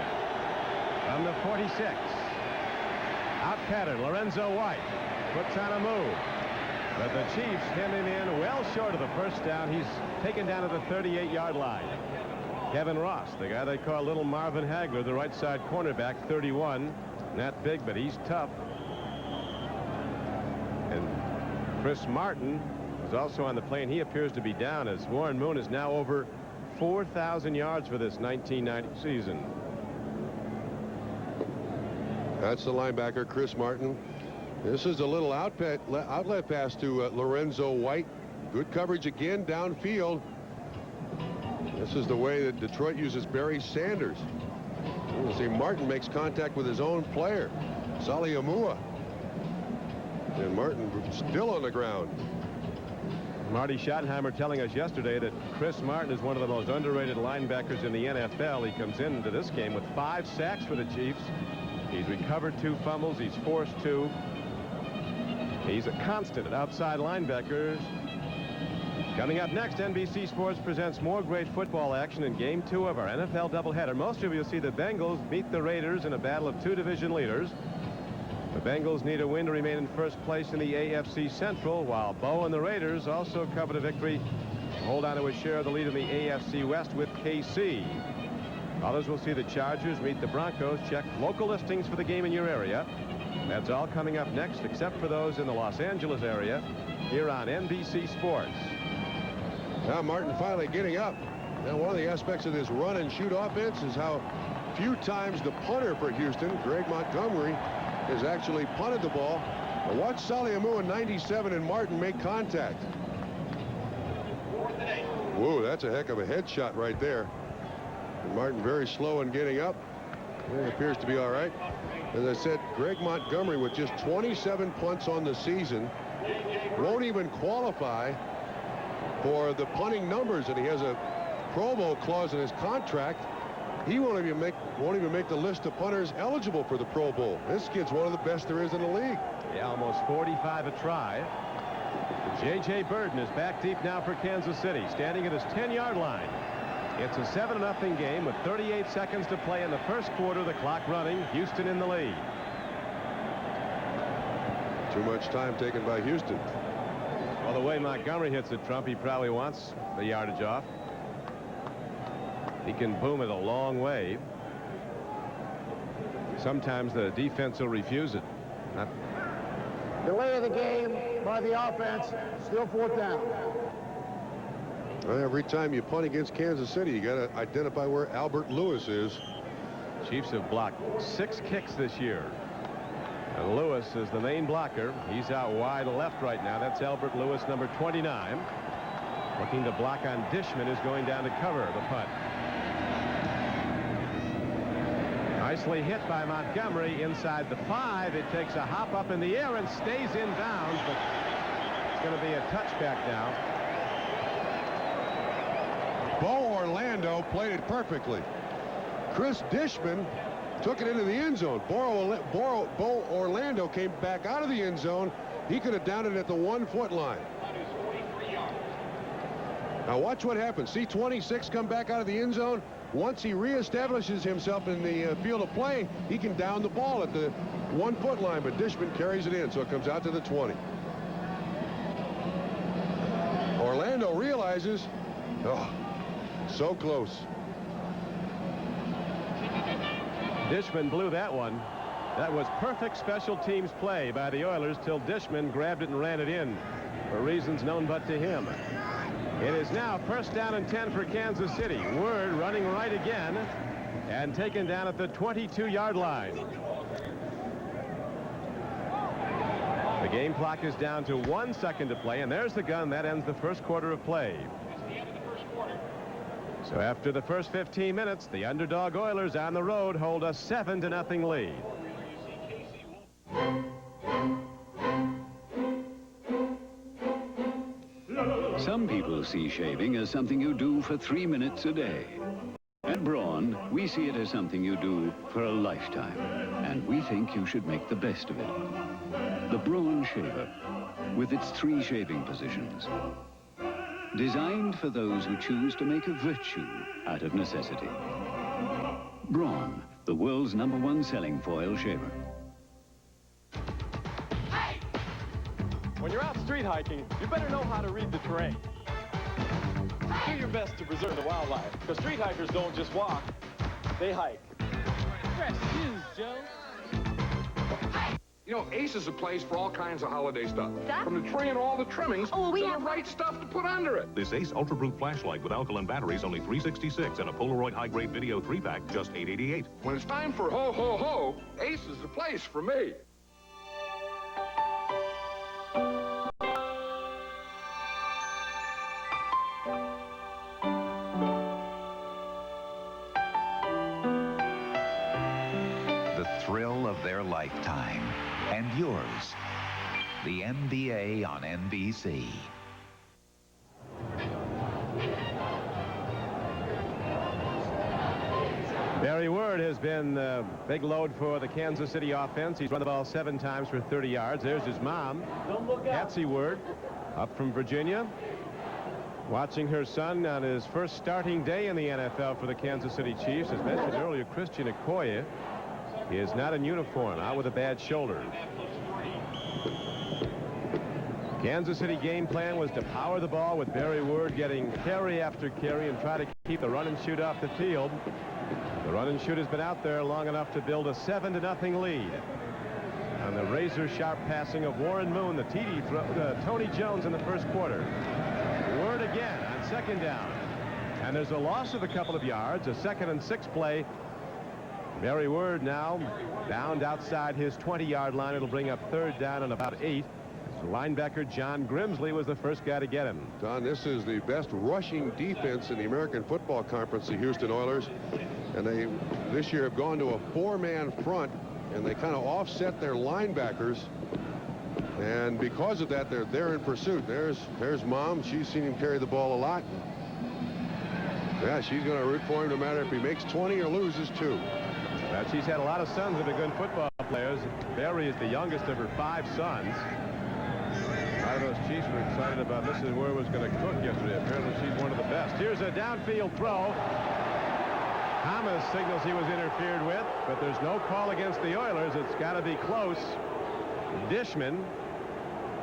[SPEAKER 2] From the 46. Out pattern, Lorenzo White puts on a move. But the Chiefs hem him in well short of the first down. He's taken down at the 38-yard line. Kevin Ross, the guy they call Little Marvin Hagler, the right side cornerback, 31. Not big, but he's tough. And Chris Martin is also on the plane. He appears to be down as Warren Moon is now over 4,000 yards for this 1990 season.
[SPEAKER 1] That's the linebacker, Chris Martin. This is a little outlet pass to Lorenzo White. Good coverage again downfield. This is the way that Detroit uses Barry Sanders. You see Martin makes contact with his own player, Sali Amua. And Martin still on the ground.
[SPEAKER 2] Marty Schottenheimer telling us yesterday that Chris Martin is one of the most underrated linebackers in the NFL. He comes into this game with 5 sacks for the Chiefs. He's recovered 2 fumbles. He's forced 2. He's a constant at outside linebackers. Coming up next, NBC Sports presents more great football action in Game 2 of our NFL doubleheader. Most of you will see the Bengals beat the Raiders in a battle of 2 division leaders. The Bengals need a win to remain in first place in the AFC Central, while Bo and the Raiders also covered a victory to hold on to a share of the lead in the AFC West with KC. Others will see the Chargers meet the Broncos. Check local listings for the game in your area. That's all coming up next, except for those in the Los Angeles area, here on NBC Sports.
[SPEAKER 1] Now Martin finally getting up. Now one of the aspects of this run and shoot offense is how few times the punter for Houston, Greg Montgomery, has actually punted the ball. But watch Sali Amua in 97 and Martin make contact. Whoa, that's a heck of a headshot right there. And Martin very slow in getting up. It appears to be all right. As I said, Greg Montgomery with just 27 punts on the season won't even qualify for the punting numbers, and he has a Pro Bowl clause in his contract. He won't even make the list of punters eligible for the Pro Bowl. This kid's one of the best there is in the league.
[SPEAKER 2] Yeah, almost 45 a try. J.J. Burden is back deep now for Kansas City, standing at his 10-yard line. It's a 7-0 game with 38 seconds to play in the first quarter. The clock running. Houston in the lead.
[SPEAKER 1] Too much time taken by Houston.
[SPEAKER 2] Well, the way Montgomery hits it, Trump, he probably wants the yardage off. He can boom it a long way. Sometimes the defense will refuse it.
[SPEAKER 3] Delay of the game by the offense. Still 4th down.
[SPEAKER 1] Every time you punt against Kansas City, you got to identify where Albert Lewis is.
[SPEAKER 2] Chiefs have blocked 6 kicks this year. And Lewis is the main blocker. He's out wide left right now. That's Albert Lewis, number 29. Looking to block on Dishman, is going down to cover the punt. Nicely hit by Montgomery inside the 5. It takes a hop up in the air and stays in bounds, but it's going to be a touchback now.
[SPEAKER 1] Bo Orlando played it perfectly. Chris Dishman took it into the end zone. Bo Orlando came back out of the end zone. He could have downed it at the 1-foot line. Now watch what happens. See 26 come back out of the end zone. Once he reestablishes himself in the field of play, he can down the ball at the 1-foot line, but Dishman carries it in, so it comes out to the 20. Orlando realizes, oh, so close.
[SPEAKER 2] Dishman blew that one. That was perfect special teams play by the Oilers till Dishman grabbed it and ran it in for reasons known but to him. It is now first down and 10 for Kansas City. Word running right again and taken down at the 22-yard line. The game clock is down to 1 second to play, and there's the gun. That ends the first quarter of play. So after the first 15 minutes, the underdog Oilers on the road hold a 7-0 lead.
[SPEAKER 16] Some people see shaving as something you do for 3 minutes a day. At Braun, we see it as something you do for a lifetime, and we think you should make the best of it. The Braun shaver, with its 3 shaving positions. Designed for those who choose to make a virtue out of necessity. Braun, the world's #1 selling foil shaver.
[SPEAKER 17] When you're out street hiking, you better know how to read the terrain. Do your best to preserve the wildlife, because street hikers don't just walk, they hike. Fresh shoes, Joe.
[SPEAKER 18] You know, Ace is a place for all kinds of holiday stuff.
[SPEAKER 10] Stuff?
[SPEAKER 18] From the tree and all the trimmings to the right stuff to put under it.
[SPEAKER 19] This Ace Ultra Brute flashlight with alkaline batteries, only $366, and a Polaroid high-grade video 3-pack, just $888.
[SPEAKER 18] When it's time for ho, ho, ho, Ace is the place for me.
[SPEAKER 20] The thrill of their lifetime, and yours. The NBA on NBC.
[SPEAKER 2] Barry Word has been a big load for the Kansas City offense. He's run the ball 7 times for 30 yards. There's his mom, Patsy Word, up from Virginia, watching her son on his first starting day in the NFL for the Kansas City Chiefs. As mentioned earlier, Christian Okoye is not in uniform, out with a bad shoulder. Kansas City game plan was to power the ball with Barry Word getting carry after carry and try to keep the run and shoot off the field. The run and shoot has been out there long enough to build a 7-0 lead. On the razor-sharp passing of Warren Moon, the TD throw to Tony Jones in the first quarter. Word again on second down. And there's a loss of a couple of yards, a 2nd and 6 play. Barry Word now bound outside his 20-yard line. It'll bring up 3rd down and about 8. Linebacker John Grimsley was the first guy to get him.
[SPEAKER 1] Don, this is the best rushing defense in the American Football Conference, the Houston Oilers. And they this year have gone to a 4-man front, and they kind of offset their linebackers. And because of that, they're in pursuit. There's Mom. She's seen him carry the ball a lot. Yeah, she's going to root for him no matter if he makes 20 or loses 2.
[SPEAKER 2] Well, she's had a lot of sons that are good football players. Barry is the youngest of her 5 sons. A lot of those Chiefs were excited about Mrs. Word was going to cook yesterday. Apparently she's one of the best. Here's a downfield throw. Thomas signals he was interfered with, but there's no call against the Oilers. It's got to be close. Dishman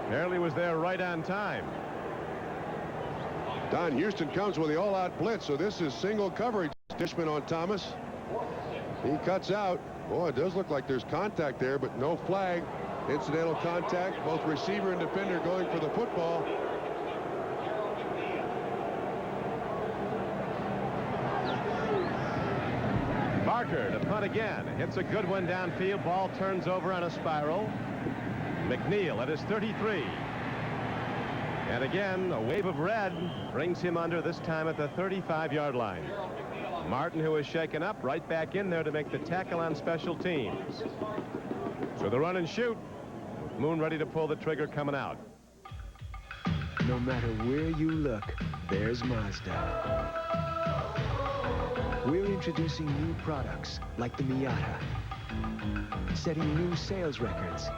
[SPEAKER 2] apparently was there right on time.
[SPEAKER 1] Don, Houston comes with the all-out blitz, so this is single coverage. Dishman on Thomas. He cuts out. Boy, it does look like there's contact there, but no flag. Incidental contact. Both receiver and defender going for the football.
[SPEAKER 2] Barker to punt again. Hits a good one downfield. Ball turns over on a spiral. McNeil at his 33. And again, a wave of red brings him under, this time at the 35-yard line. Martin, who is shaken up, right back in there to make the tackle on special teams. So the run and shoot. Moon ready to pull the trigger coming out.
[SPEAKER 21] No matter where you look, there's Mazda. We're introducing new products like the Miata, setting new sales records,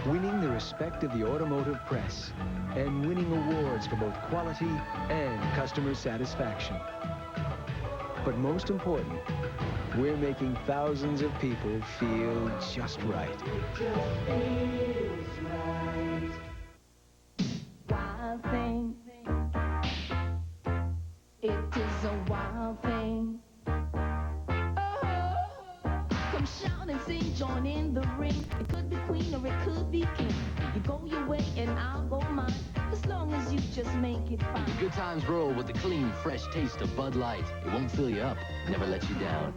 [SPEAKER 21] winning the respect of the automotive press, and winning awards for both quality and customer satisfaction. But most important, we're making thousands of people feel just right.
[SPEAKER 22] Wild thing. It is a wild thing. Oh, come shout and sing, join in the ring. It could be queen or it could be king. You go your way and I'll go mine. As long as you just just make it fun.
[SPEAKER 4] Good times roll with the clean, fresh taste of Bud Light. It won't fill you up, never let you down.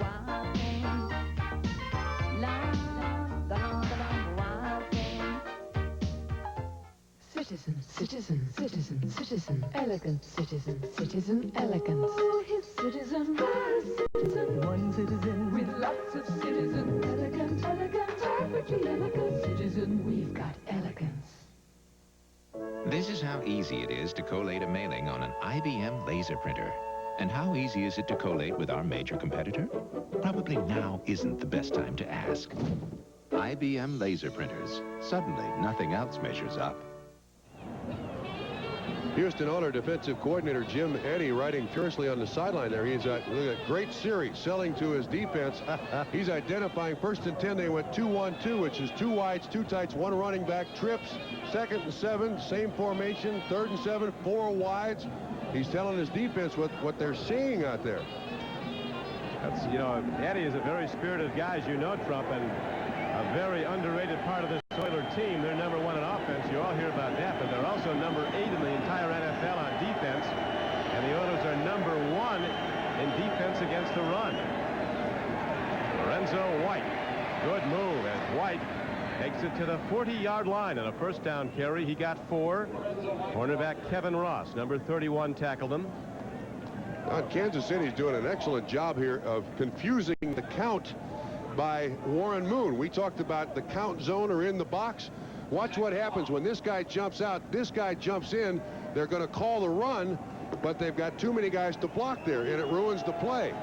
[SPEAKER 22] Citizen, citizen, citizen, citizen, elegant citizen, citizen, elegance. Oh, his citizen, one citizen with lots of citizen, elegant, elegant, perfectly elegant citizen. We've got elegance.
[SPEAKER 20] This is how easy it is to collate a mailing on an IBM laser printer. And how easy is it to collate with our major competitor? Probably now isn't the best time to ask. IBM LaserPrinters. Suddenly, nothing else measures up.
[SPEAKER 1] Houston Oilers defensive coordinator Jim Eddy riding fiercely on the sideline there. He's look at great series selling to his defense. He's identifying 1st and 10. They went 2-1-2, which is 2 wides, 2 tights, 1 running back, trips. 2nd and 7, same formation. 3rd and 7, 4 wides. He's telling his defense what they're seeing out there.
[SPEAKER 2] That's, you know, Eddy is a very spirited guy, as you know, Trump, and a very underrated part of this Oiler team. They're number 1 in offense. You all hear about that, but they're also number 8 in the entire NFL on defense. And the Oilers are number 1 in defense against the run. Lorenzo White. Good move as White takes it to the 40-yard line on a 1st down carry. He got 4. Cornerback Kevin Ross, number 31, tackled him.
[SPEAKER 1] Kansas City's doing an excellent job here of confusing the count by Warren Moon. We talked about the count zone or in the box. Watch what happens when this guy jumps out, this guy jumps in. They're going to call the run, but they've got too many guys to block there, and it ruins the play.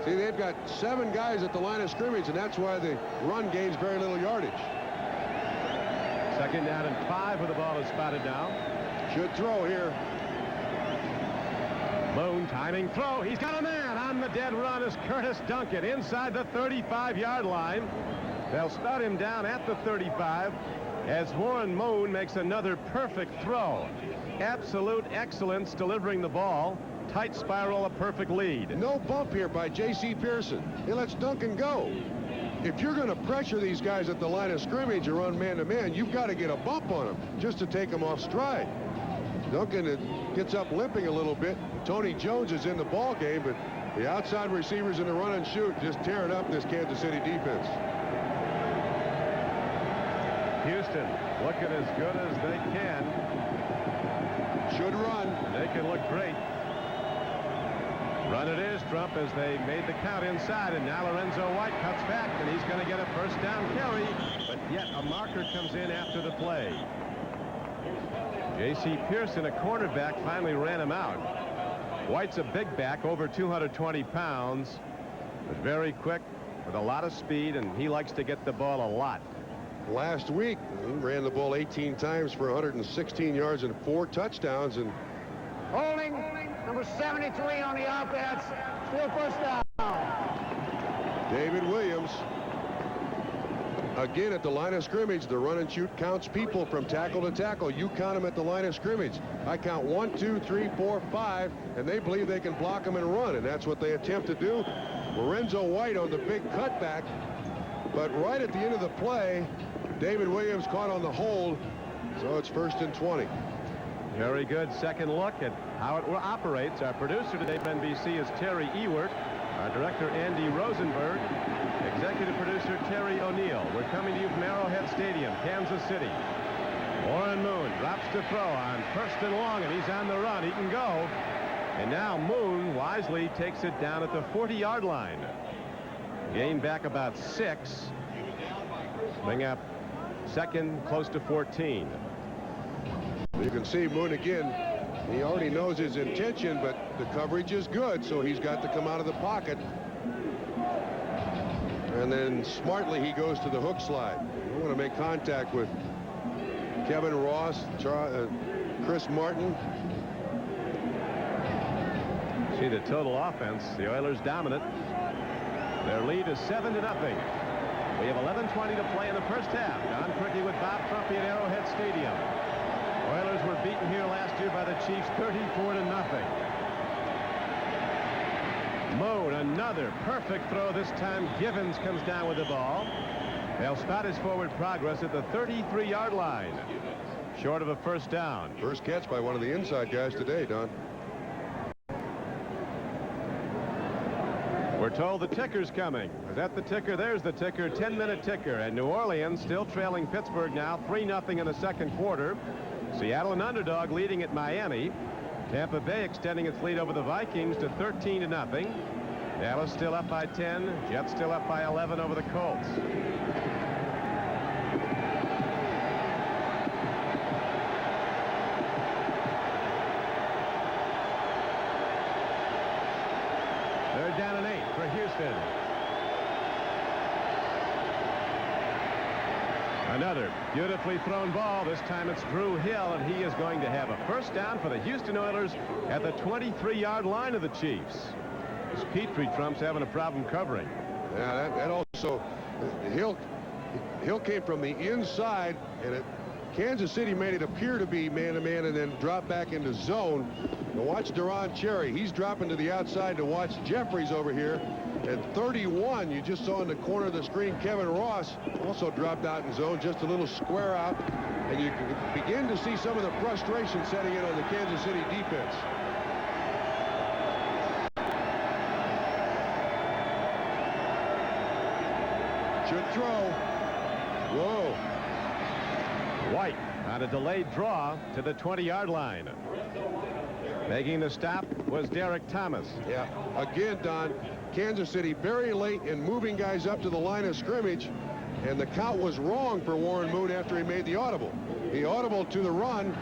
[SPEAKER 1] See, they've got 7 guys at the line of scrimmage, and that's why the run gains very little yardage.
[SPEAKER 2] 2nd down and 5 where the ball is spotted now.
[SPEAKER 1] Should throw here.
[SPEAKER 2] Moon timing throw. He's got a man on the dead run is Curtis Duncan inside the 35-yard line. They'll start him down at the 35 as Warren Moon makes another perfect throw. Absolute excellence delivering the ball. Tight spiral, a perfect lead.
[SPEAKER 1] No bump here by J.C. Pearson. He lets Duncan go. If you're going to pressure these guys at the line of scrimmage or run man-to-man, you've got to get a bump on them just to take them off stride. Duncan gets up limping a little bit. Tony Jones is in the ball game, but the outside receivers in the run and shoot just tearing up this Kansas City defense.
[SPEAKER 2] Houston looking as good as they can.
[SPEAKER 1] Should run.
[SPEAKER 2] They can look great. Run it is, Trump, as they made the count inside, and now Lorenzo White cuts back, and he's going to get a 1st down carry, but yet a marker comes in after the play. J.C. Pearson, a cornerback, finally ran him out. White's a big back, over 220 pounds, but very quick with a lot of speed, and he likes to get the ball a lot.
[SPEAKER 1] Last week, he ran the ball 18 times for 116 yards and 4 touchdowns. And
[SPEAKER 3] holding number 73 on the offense. Still 1st down.
[SPEAKER 1] David Williams. Again at the line of scrimmage. The run and shoot counts people from tackle to tackle. You count them at the line of scrimmage. I count 1, 2, 3, 4, 5, and they believe they can block them and run, and that's what they attempt to do. Lorenzo White on the big cutback, but right at the end of the play, David Williams caught on the hold, so it's 1st and 20.
[SPEAKER 2] Very good second look at how it operates. Our producer today from NBC is Terry Ewert. Our director, Andy Rosenberg. Executive producer, Terry O'Neill. We're coming to you from Arrowhead Stadium, Kansas City. Warren Moon drops to throw on 1st and long, and he's on the run. He can go. And now Moon wisely takes it down at the 40-yard line. Gain back about 6. Bring up 2nd, close to 14.
[SPEAKER 1] You can see Moon again. He already knows his intention, but the coverage is good, so he's got to come out of the pocket. And then smartly he goes to the hook slide. I want to make contact with Kevin Ross, Chris Martin.
[SPEAKER 2] See the total offense. The Oilers dominant. Their lead is 7-0. We have 11:20 to play in the 1st half. Don Criqui with Bob Trumpy at Arrowhead Stadium. Oilers were beaten here last year by the Chiefs 34-0. Moon, another perfect throw. This time Givens comes down with the ball. They'll start his forward progress at the 33-yard line. short of a first down.
[SPEAKER 1] First catch by one of the inside guys today, Don.
[SPEAKER 2] We're told the ticker's coming. Is that the ticker? There's the ticker, 10-minute ticker. And New Orleans still trailing Pittsburgh now, 3-0 in the second quarter. Seattle an underdog leading at Miami. Tampa Bay extending its lead over the Vikings to 13-0. Dallas still up by 10. Jets still up by 11 over the Colts. Third down and 8 for Houston. Another beautifully thrown ball. This time it's Drew Hill, and he is going to have a first down for the Houston Oilers at the 23-yard line of the Chiefs. This PETRY Trump's having a problem covering.
[SPEAKER 1] Yeah, that also, Hill came from the inside, and Kansas City made it appear to be man-to-man and then dropped back into zone. Now watch Duron Cherry. He's dropping to the outside to watch Jeffries over here. At 31, you just saw in the corner of the screen, Kevin Ross also dropped out in zone, just a little square out. And you can begin to see some of the frustration setting in on the Kansas City defense. Should throw. Whoa.
[SPEAKER 2] White on a delayed draw to the 20-yard line. Making the stop was Derek Thomas.
[SPEAKER 1] Yeah, again, Don, Kansas City very late in moving guys up to the line of scrimmage, and the count was wrong for Warren Moon after he made the audible. He audible to the run,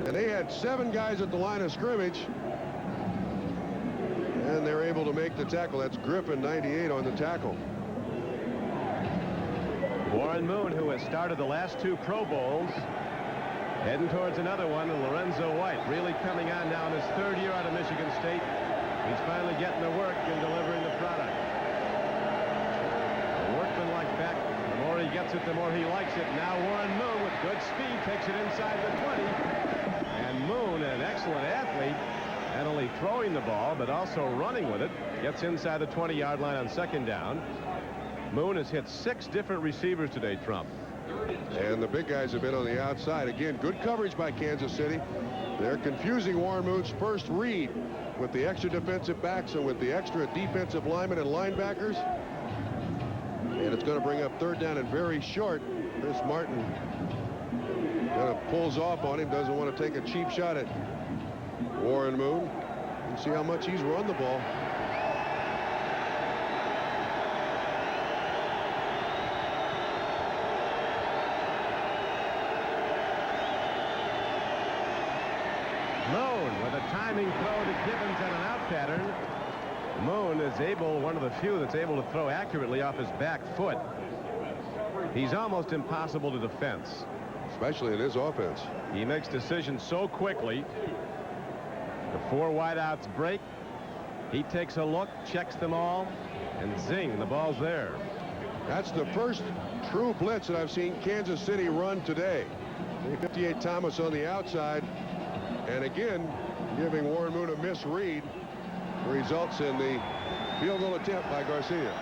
[SPEAKER 1] and they had 7 guys at the line of scrimmage, and they're able to make the tackle. That's Griffin, 98, on the tackle.
[SPEAKER 2] Warren Moon, who has started the last 2 Pro Bowls, heading towards another one, and Lorenzo White really coming on now in his 3rd year out of Michigan State. He's finally getting to work and delivering the product. A workman-like back. The more he gets it, the more he likes it. Now Warren Moon with good speed takes it inside the 20. And Moon, an excellent athlete, not only throwing the ball, but also running with it, gets inside the 20-yard line on second down. Moon has hit 6 different receivers today, Trump.
[SPEAKER 1] And the big guys have been on the outside. Again, good coverage by Kansas City. They're confusing Warren Moon's first read with the extra defensive backs and with the extra defensive linemen and linebackers. And it's going to bring up 3rd down and very short. Chris Martin kind of pulls off on him, doesn't want to take a cheap shot at Warren Moon. You see how much he's run the ball.
[SPEAKER 2] Moon with a timing throw to Givens and an out pattern. Moon is one of the few that's able to throw accurately off his back foot. He's almost impossible to defense.
[SPEAKER 1] Especially in his offense.
[SPEAKER 2] He makes decisions so quickly. The 4 wideouts break. He takes a look, checks them all, and zing, the ball's there.
[SPEAKER 1] That's the first true blitz that I've seen Kansas City run today. 58 Thomas on the outside. And again, giving Warren Moon a misread, results in the field goal attempt by Garcia.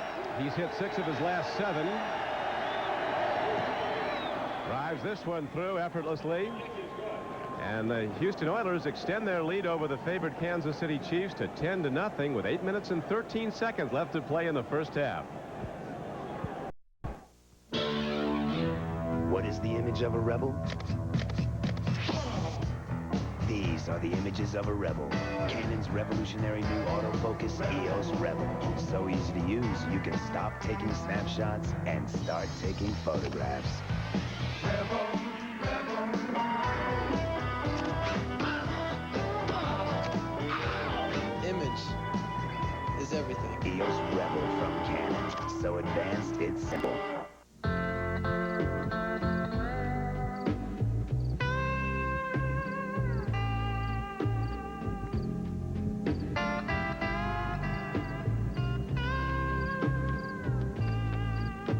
[SPEAKER 2] He's hit 6 of his last 7. Drives this one through effortlessly. And the Houston Oilers extend their lead over the favored Kansas City Chiefs to 10-0 with 8 minutes and 13 seconds left to play in the first half.
[SPEAKER 5] What is the image of a rebel? These are the images of a rebel. Canon's revolutionary new autofocus EOS Rebel. So easy to use, you can stop taking snapshots and start taking photographs.
[SPEAKER 6] Image is everything.
[SPEAKER 5] EOS Rebel from Canon. So advanced, it's simple.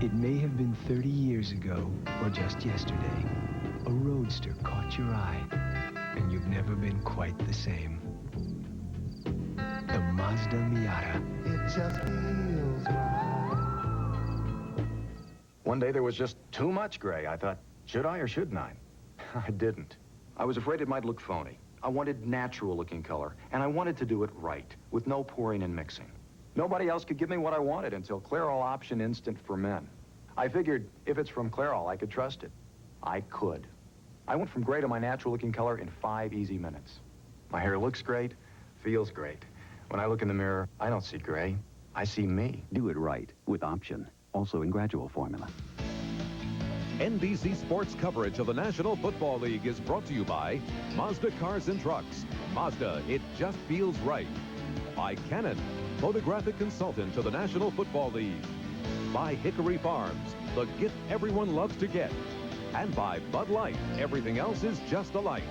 [SPEAKER 21] It may have been 30 years ago, or just yesterday, a roadster caught your eye, and you've never been quite the same. The Mazda Miata.
[SPEAKER 23] It just feels right. One day there was just too much gray. I thought, should I or shouldn't I?
[SPEAKER 7] I didn't. I was afraid it might look phony. I wanted natural-looking color, and I wanted to do it right, with no pouring and mixing. Nobody else could give me what I wanted until Clairol Option Instant for Men. I figured if it's from Clairol, I could trust it. I could. I went from gray to my natural-looking color in 5 easy minutes. My hair looks great, feels great. When I look in the mirror, I don't see gray. I see me.
[SPEAKER 8] Do it right with Option, also in gradual formula.
[SPEAKER 9] NBC Sports coverage of the National Football League is brought to you by Mazda Cars and Trucks. Mazda, it just feels right. By Canon, photographic consultant to the National Football League. By Hickory Farms, the gift everyone loves to get. And by Bud Light, everything else is just a light.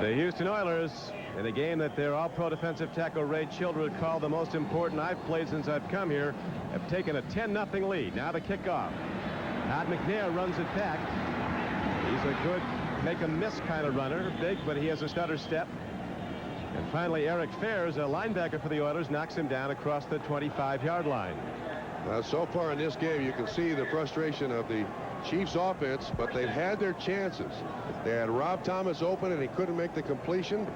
[SPEAKER 2] The Houston Oilers, in a game that their all-pro defensive tackle Ray Childress called the most important I've played since I've come here, have taken a 10-0 lead. Now the kickoff. Todd McNair runs it back. He's a good make-a-miss kind of runner. Big, but he has a stutter step. And finally, Eric Fairs, a linebacker for the Oilers, knocks him down across the 25-yard line.
[SPEAKER 1] So far in this game, you can see the frustration of the Chiefs offense, but they've had their chances. They had Rob Thomas open, and he couldn't make the completion.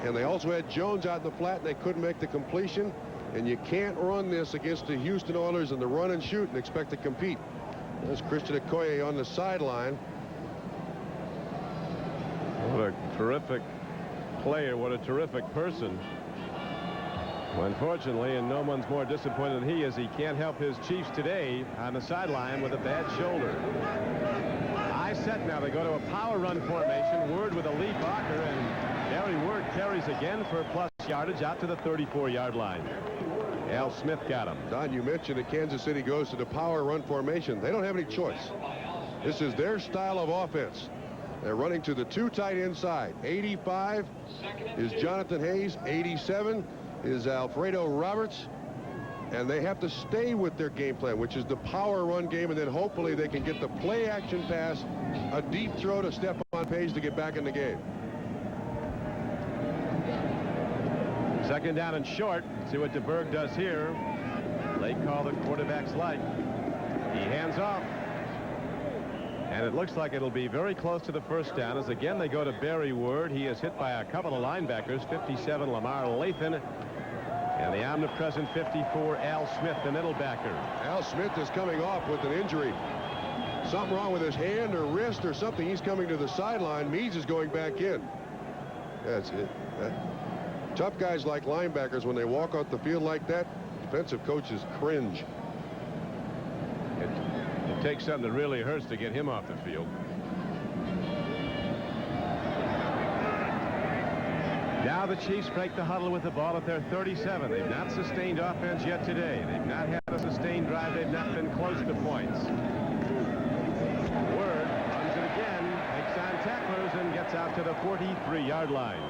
[SPEAKER 1] And they also had Jones out in the flat, and they couldn't make the completion. And you can't run this against the Houston Oilers in the run and shoot and expect to compete. There's Christian Okoye on the sideline.
[SPEAKER 2] What a terrific player. What a terrific person. Well, unfortunately, and no one's more disappointed than he is, he can't help his Chiefs today on the sideline with a bad shoulder. High set now. They go to a power run formation. Word with a lead blocker, and Barry Word carries again for plus yardage out to the 34-yard line. Al Smith got him.
[SPEAKER 1] Don, you mentioned that Kansas City goes to the power run formation. They don't have any choice. This is their style of offense. They're running to the two tight inside. 85 is Jonathan Hayes. 87 is Alfredo Roberts. And they have to stay with their game plan, which is the power run game, and then hopefully they can get the play action pass, a deep throw to Stephon Page to get back in the game.
[SPEAKER 2] Second down and short. See what DeBerg does here. They call the quarterbacks like. He hands off. And it looks like it'll be very close to the first down as again they go to Barry Word. He is hit by a couple of linebackers, 57 Lamar Lathan and the omnipresent 54 Al Smith, the middle backer.
[SPEAKER 1] Al Smith is coming off with an injury. Something wrong with his hand or wrist or something. He's coming to the sideline. Meads is going back in. That's it. Tough guys like linebackers, when they walk off the field like that, defensive coaches cringe.
[SPEAKER 2] It takes something that really hurts to get him off the field. Now the Chiefs break the huddle with the ball at their 37. They've not sustained offense yet today. They've not had a sustained drive. They've not been close to points. Word runs it again, takes on tacklers, and gets out to the 43-yard line.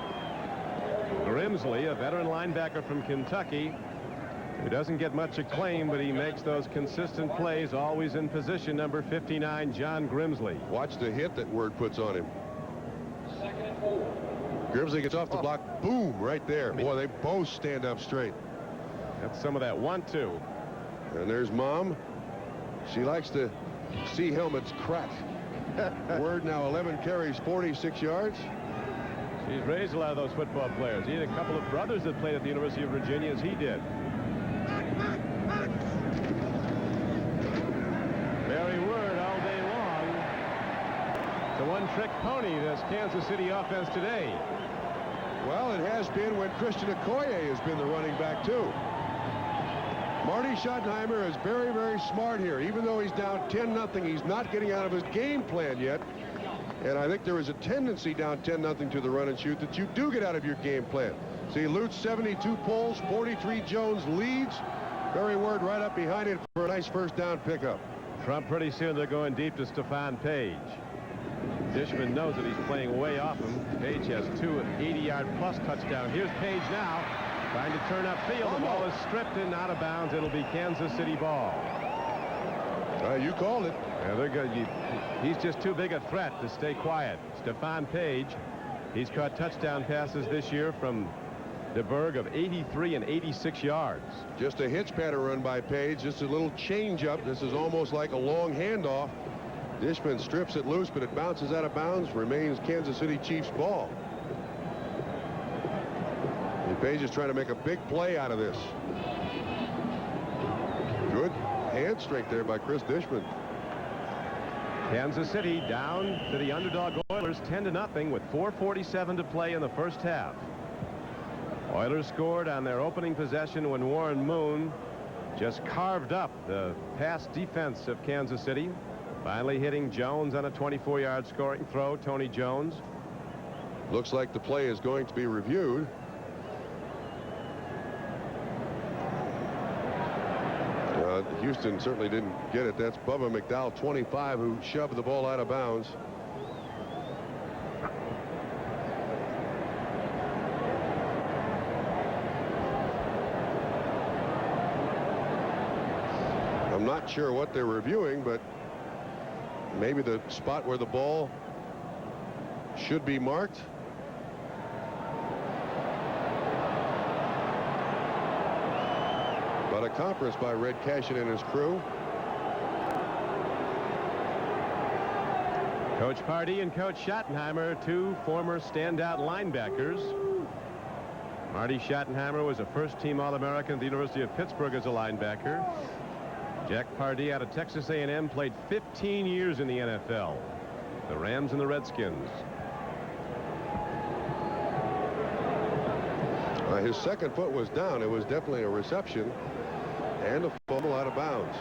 [SPEAKER 2] Grimsley, a veteran linebacker from Kentucky, who doesn't get much acclaim, but he makes those consistent plays, always in position. Number 59, John Grimsley.
[SPEAKER 1] Watch the hit that Word puts on him. Grimsley gets off the block. Boom, right there. Boy, they both stand up straight.
[SPEAKER 2] That's some of that 1-2.
[SPEAKER 1] And there's Mom. She likes to see helmets crack. Word now 11 carries, 46 yards.
[SPEAKER 2] She's raised a lot of those football players. He had a couple of brothers that played at the University of Virginia as he did. Barry Word all day long. The one-trick pony, this Kansas City offense today.
[SPEAKER 1] Well, it has been when Christian Okoye has been the running back, too. Marty Schottenheimer is very, very smart here. Even though he's down 10-0, he's not getting out of his game plan yet. And I think there is a tendency down 10-0 to the run and shoot that you do get out of your game plan. See, Lutz 72 pulls, 43 Jones leads. Barry Word right up behind it for a nice first down pickup.
[SPEAKER 2] From pretty soon they're going deep to Stephon Page. Dishman knows that he's playing way off him. Page has 2 80-yard-plus touchdowns. Here's Page now trying to turn upfield. The ball is stripped and out of bounds. It'll be Kansas City ball.
[SPEAKER 1] You called it.
[SPEAKER 2] Yeah, they're good. He's just too big a threat to stay quiet. Stephon Page, he's caught touchdown passes this year from DeBerg of 83 and 86 yards.
[SPEAKER 1] Just a hitch pattern run by Page. Just a little change up. This is almost like a long handoff. Dishman strips it loose, but it bounces out of bounds. Remains Kansas City Chiefs ball. And Page is trying to make a big play out of this. Good hand strength there by Chris Dishman.
[SPEAKER 2] Kansas City down to the underdog Oilers 10-0 with 4:47 to play in the first half. Oilers scored on their opening possession when Warren Moon just carved up the pass defense of Kansas City, finally hitting Jones on a 24-yard scoring throw. Tony Jones.
[SPEAKER 1] Looks like the play is going to be reviewed. Houston certainly didn't get it. That's Bubba McDowell, 25, who shoved the ball out of bounds. I'm not sure what they're reviewing, but maybe the spot where the ball should be marked. But a conference by Red Cashin and his crew.
[SPEAKER 2] Coach Pardee and Coach Schottenheimer, two former standout linebackers. Marty Schottenheimer was a first-team All-American at the University of Pittsburgh as a linebacker. Jack Pardee out of Texas A&M played 15 years in the NFL. The Rams and the Redskins.
[SPEAKER 1] His second foot was down. It was definitely a reception and a fumble out of bounds.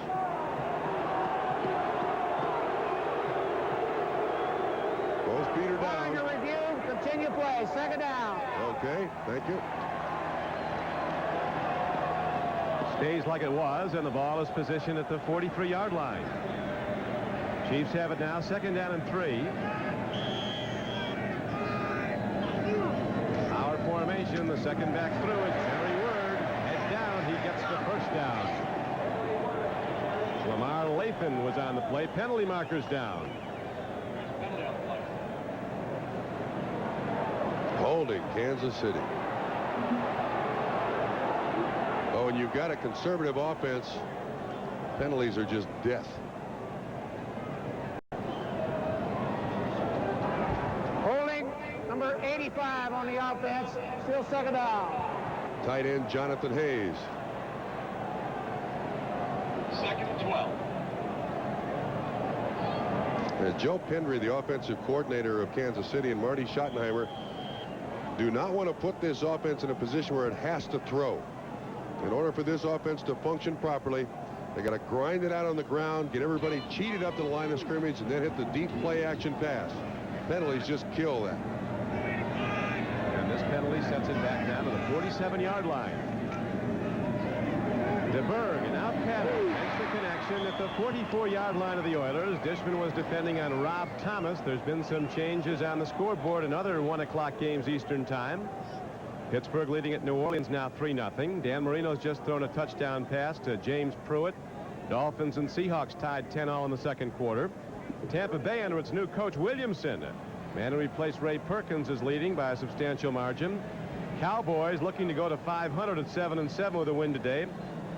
[SPEAKER 1] Both feet are down.
[SPEAKER 3] To review, continue play, second down.
[SPEAKER 1] Okay, thank you.
[SPEAKER 2] Stays like it was, and the ball is positioned at the 43-yard line. Chiefs have it now, second down and 3. Our formation, the second back through is Jerry Word. Head down, he gets the first down. Lamar Lathan was on the play. Penalty markers down.
[SPEAKER 1] Holding Kansas City. Oh, and you've got a conservative offense. Penalties are just death.
[SPEAKER 3] Holding number 85 on the offense. Still second down.
[SPEAKER 1] Tight end Jonathan Hayes.
[SPEAKER 14] Second and 12.
[SPEAKER 1] Joe Pendry, the offensive coordinator of Kansas City, and Marty Schottenheimer do not want to put this offense in a position where it has to throw. In order for this offense to function properly, they got to grind it out on the ground, get everybody cheated up to the line of scrimmage, and then hit the deep play action pass. Penalties just kill that.
[SPEAKER 2] And this penalty sets it back down to the 47-yard line. DeBerg, an out pattern, makes the connection at the 44-yard line of the Oilers. Dishman was defending on Rob Thomas. There's been some changes on the scoreboard in other 1 o'clock games Eastern time. Pittsburgh leading at New Orleans now 3-0. Dan Marino's just thrown a touchdown pass to James Pruitt. Dolphins and Seahawks tied 10-all in the second quarter. Tampa Bay under its new coach Williamson, man who replaced Ray Perkins, is leading by a substantial margin. Cowboys looking to go to 500 at 7-7 with a win today.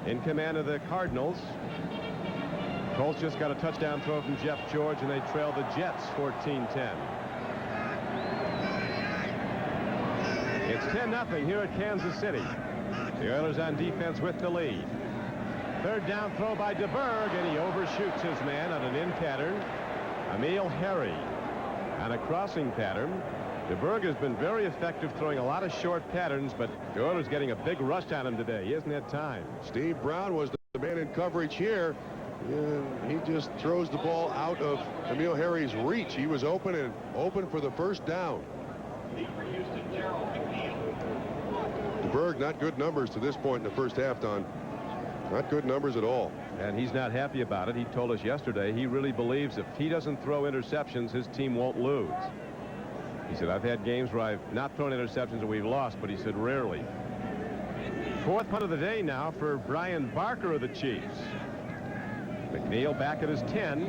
[SPEAKER 2] In command of the Cardinals. Colts just got a touchdown throw from Jeff George, and they trail the Jets 14-10. It's 10-0 here at Kansas City. The Oilers on defense with the lead. Third down throw by DeBerg, and he overshoots his man on an in pattern. Emil Harry on a crossing pattern. DeBerg has been very effective throwing a lot of short patterns, but the Oilers getting a big rush on him today. He hasn't had time.
[SPEAKER 1] Steve Brown was the man in coverage here. And he just throws the ball out of Emil Harry's reach. He was open for the first down. DeBerg, not good numbers to this point in the first half, Don. Not good numbers at all.
[SPEAKER 2] And he's not happy about it. He told us yesterday he really believes if he doesn't throw interceptions, his team won't lose. He said, I've had games where I've not thrown interceptions and we've lost, but he said rarely. Fourth punt of the day now for Brian Barker of the Chiefs. McNeil back at his 10.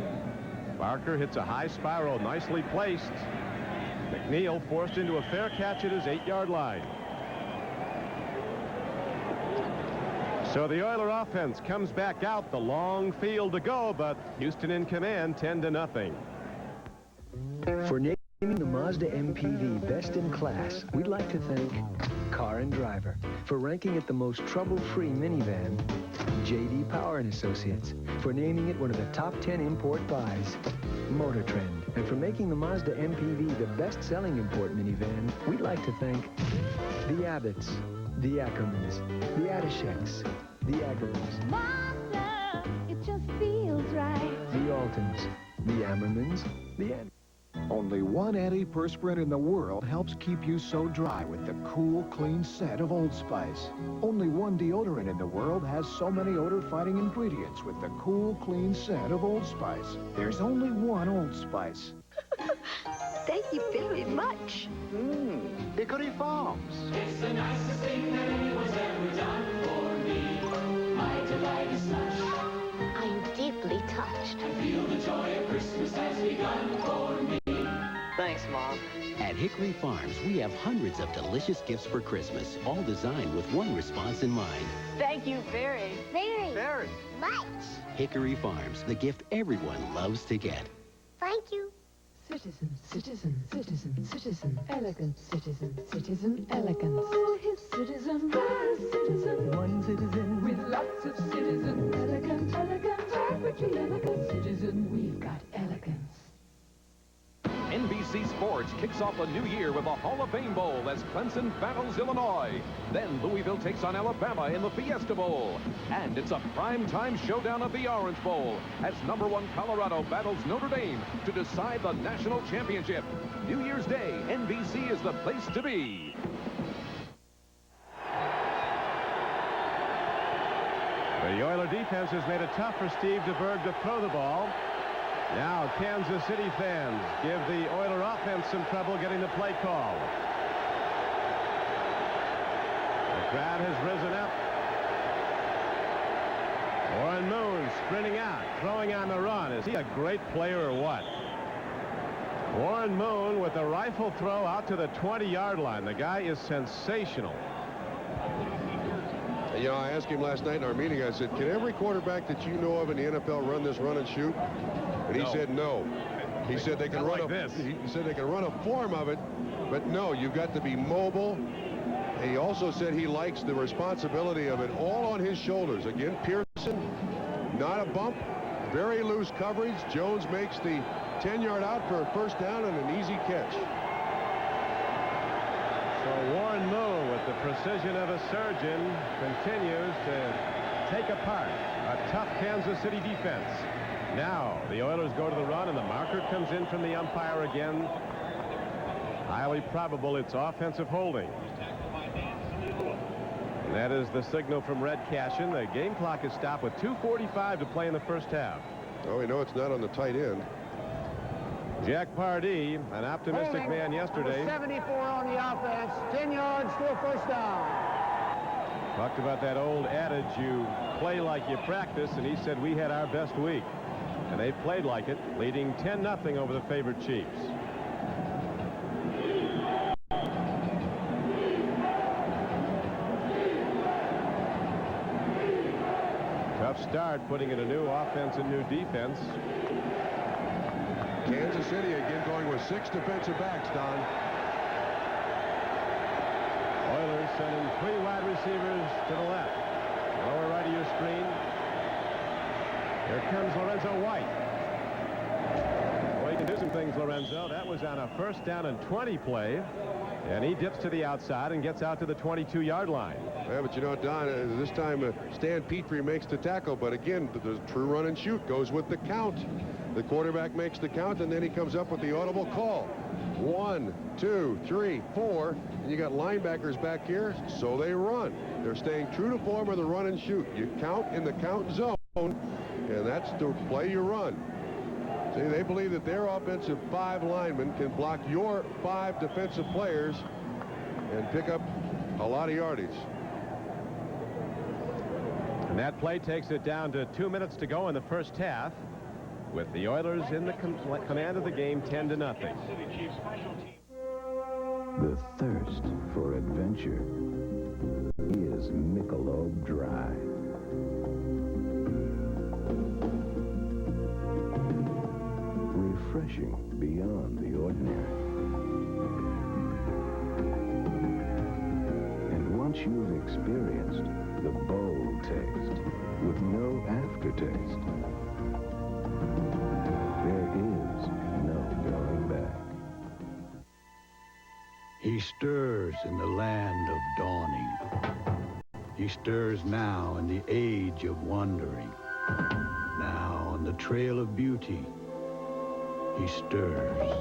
[SPEAKER 2] Barker hits a high spiral, nicely placed. McNeil forced into a fair catch at his 8-yard line. So the Oiler offense comes back out, the long field to go, but Houston in command, 10-0.
[SPEAKER 21] For naming the Mazda MPV best in class, we'd like to thank Car and Driver. For ranking it the most trouble-free minivan, J.D. Power and Associates. For naming it one of the top 10 import buys, Motor Trend. And for making the Mazda MPV the best-selling import minivan, we'd like to thank the Abbotts, the Ackermans, the Adisheks, the Aggermans,
[SPEAKER 22] Mazda, it just feels right.
[SPEAKER 21] the Altons, the Ammermans, the
[SPEAKER 11] Only one antiperspirant in the world helps keep you so dry with the cool, clean scent of Old Spice. Only one deodorant in the world has so many odor-fighting ingredients with the cool, clean scent of Old Spice. There's only one Old Spice.
[SPEAKER 22] Thank you very much.
[SPEAKER 11] Hickory Farms.
[SPEAKER 12] It's the nicest thing that anyone's ever done for me. My delight is such.
[SPEAKER 22] I'm deeply touched.
[SPEAKER 12] I feel the joy of Christmas has begun for me.
[SPEAKER 6] Thanks, Mom.
[SPEAKER 4] At Hickory Farms, we have hundreds of delicious gifts for Christmas, all designed with one response in mind.
[SPEAKER 22] Thank you very much.
[SPEAKER 4] Hickory Farms, the gift everyone loves to get.
[SPEAKER 22] Thank you. Citizen, citizen, citizen, citizen, elegant citizen, citizen, elegance. Oh, his citizen, citizen, one citizen with lots of citizen, elegant, elegant, perfectly elegant citizen. We've got elegance.
[SPEAKER 9] NBC Sports kicks off a new year with the Hall of Fame Bowl as Clemson battles Illinois. Then Louisville takes on Alabama in the Fiesta Bowl. And it's a primetime showdown of the Orange Bowl as #1 Colorado battles Notre Dame to decide the national championship. New Year's Day, NBC is the place to be.
[SPEAKER 2] The Oiler defense has made it tough for Steve DeBerg to throw the ball. Now Kansas City fans give the Oiler offense some trouble getting the play call. The crowd has risen up. Warren Moon sprinting out, throwing on the run. Is he a great player or what? Warren Moon with a rifle throw out to the 20-yard line. The guy is sensational.
[SPEAKER 1] You know, I asked him last night in our meeting, I said, can every quarterback that you know of in the NFL run this run and shoot? And he said no. He said they can run
[SPEAKER 2] like this.
[SPEAKER 1] He said they can run a form of it, but no, you've got to be mobile. He also said he likes the responsibility of it all on his shoulders. Again, Pearson, not a bump, very loose coverage. Jones makes the 10-yard out for a first down and an easy catch.
[SPEAKER 2] So Warren Moon, with the precision of a surgeon, continues to take apart a tough Kansas City defense. Now the Oilers go to the run, and the marker comes in from the umpire again. Highly probable it's offensive holding. And that is the signal from Red Cashin. The game clock is stopped with 2:45 to play in the first half.
[SPEAKER 1] Oh, we know it's not on the tight end.
[SPEAKER 2] Jack Pardee, an optimistic man yesterday.
[SPEAKER 3] 74 on the offense, 10 yards to a first down.
[SPEAKER 2] Talked about that old adage, you play like you practice, and he said we had our best week. And they played like it, leading 10-0 over the favored Chiefs. Tough start, putting in a new offense and new defense.
[SPEAKER 1] Kansas City again going with 6 defensive backs, Don.
[SPEAKER 2] Oilers sending 3 wide receivers to the left. Lower right of your screen. Here comes Lorenzo White. Well, he can do some things, Lorenzo. That was on a first down and 20 play. And he dips to the outside and gets out to the 22-yard line.
[SPEAKER 1] Yeah, but you know, Don, this time Stan Petrie makes the tackle. But again, the true run and shoot goes with the count. The quarterback makes the count, and then he comes up with the audible call. 1, 2, 3, 4. And you got linebackers back here, so they run. They're staying true to form of the run and shoot. You count in the count zone, and that's the play you run. See, they believe that their offensive 5 linemen can block your 5 defensive players and pick up a lot of yardage.
[SPEAKER 2] And that play takes it down to 2 minutes to go in the first half, with the Oilers in the command of the game, 10-0.
[SPEAKER 13] The thirst for adventure is Michelob Dry. refreshing beyond the ordinary. And once you've experienced the bold taste with no aftertaste, there is no going back.
[SPEAKER 15] He stirs in the land of dawning. He stirs now in the age of wandering. Now on the trail of beauty, he stirs.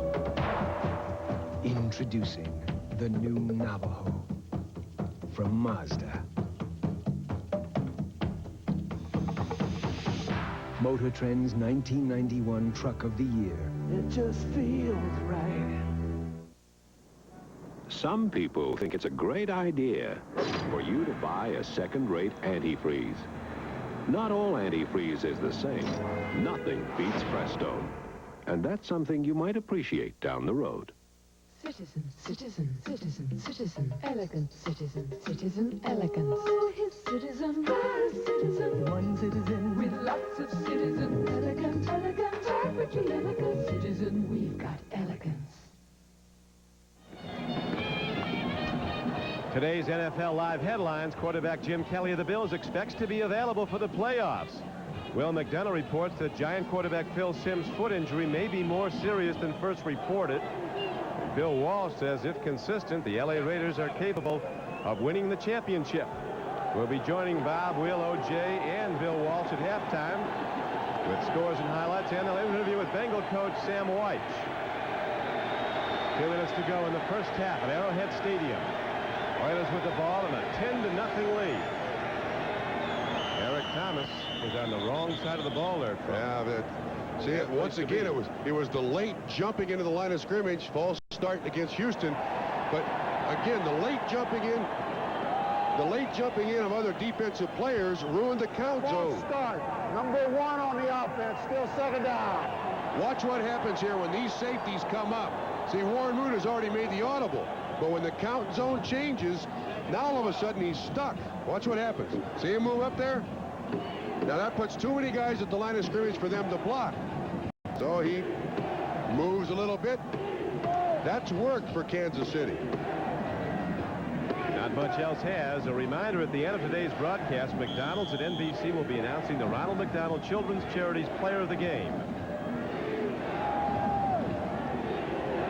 [SPEAKER 21] Introducing the new Navajo from Mazda. Motor Trend's 1991 Truck of the Year.
[SPEAKER 23] It just feels right.
[SPEAKER 16] Some people think it's a great idea for you to buy a second-rate antifreeze. Not all antifreeze is the same. Nothing beats Presto. And that's something you might appreciate down the road.
[SPEAKER 22] Citizen, citizen, citizen, citizen, elegant citizen, citizen, elegance. Oh, his citizen, citizen, one citizen with lots of citizen, elegant, elegant, every elegant citizen, we've got elegance.
[SPEAKER 2] Today's NFL Live headlines, quarterback Jim Kelly of the Bills expects to be available for the playoffs. Will McDonough reports that Giant quarterback Phil Simms' foot injury may be more serious than first reported. And Bill Walsh says if consistent, the LA Raiders are capable of winning the championship. We'll be joining Bob, Will, OJ, and Bill Walsh at halftime with scores and highlights, and an interview with Bengal coach Sam White. 2 minutes to go in the first half at Arrowhead Stadium. Oilers with the ball and a 10-0 lead. Eric Thomas was on the wrong side of the ball there.
[SPEAKER 1] Yeah, see it once again. It was the late jumping into the line of scrimmage, false start against Houston. But again, the late jumping in of other defensive players ruined the count zone.
[SPEAKER 3] False start. Number 1 on the offense. Still second down.
[SPEAKER 1] Watch what happens here when these safeties come up. See, Warren Moon has already made the audible. But when the count zone changes, now all of a sudden he's stuck. Watch what happens. See him move up there? Now that puts too many guys at the line of scrimmage for them to block. So he moves a little bit. That's worked for Kansas City.
[SPEAKER 2] Not much else has. A reminder at the end of today's broadcast, McDonald's at NBC will be announcing the Ronald McDonald Children's Charities Player of the Game.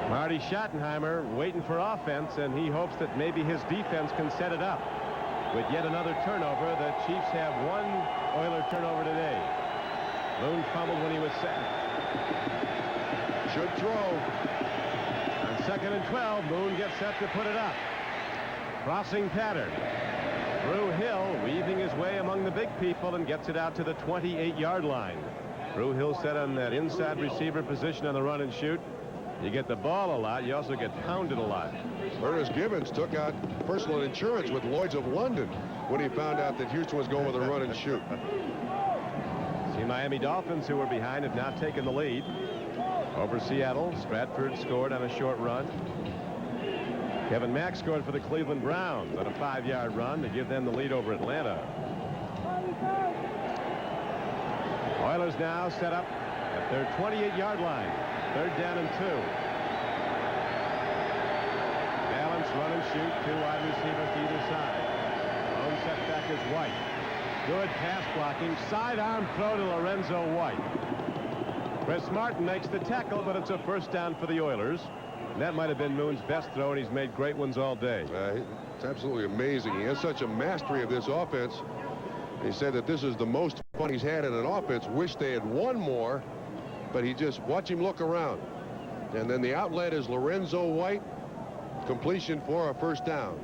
[SPEAKER 2] Marty Schottenheimer waiting for offense, and he hopes that maybe his defense can set it up. With yet another turnover, the Chiefs have one Oiler turnover today. Moon fumbled when he was set.
[SPEAKER 1] Should throw.
[SPEAKER 2] On 2nd and 12, Moon gets set to put it up. Crossing pattern. Drew Hill weaving his way among the big people and gets it out to the 28-yard line. Drew Hill set on that inside receiver position on the run and shoot. You get the ball a lot. You also get pounded a lot.
[SPEAKER 1] Ernest Givens took out personal insurance with Lloyd's of London when he found out that Houston was going with a run and shoot.
[SPEAKER 2] The Miami Dolphins, who were behind, have now taken the lead over Seattle. Stratford scored on a short run. Kevin Mack scored for the Cleveland Browns on a 5-yard run to give them the lead over Atlanta. Oilers now set up at their 28-yard line. 3rd down and 2. Balance, run and shoot. 2 wide receivers to either side. Lone setback is White. Good pass blocking. Sidearm throw to Lorenzo White. Chris Martin makes the tackle, but it's a first down for the Oilers. And that might have been Moon's best throw, and he's made great ones all day.
[SPEAKER 1] It's absolutely amazing. He has such a mastery of this offense. He said that this is the most fun he's had in an offense. Wish they had won more. But he just, watch him look around. And then the outlet is Lorenzo White. Completion for a first down.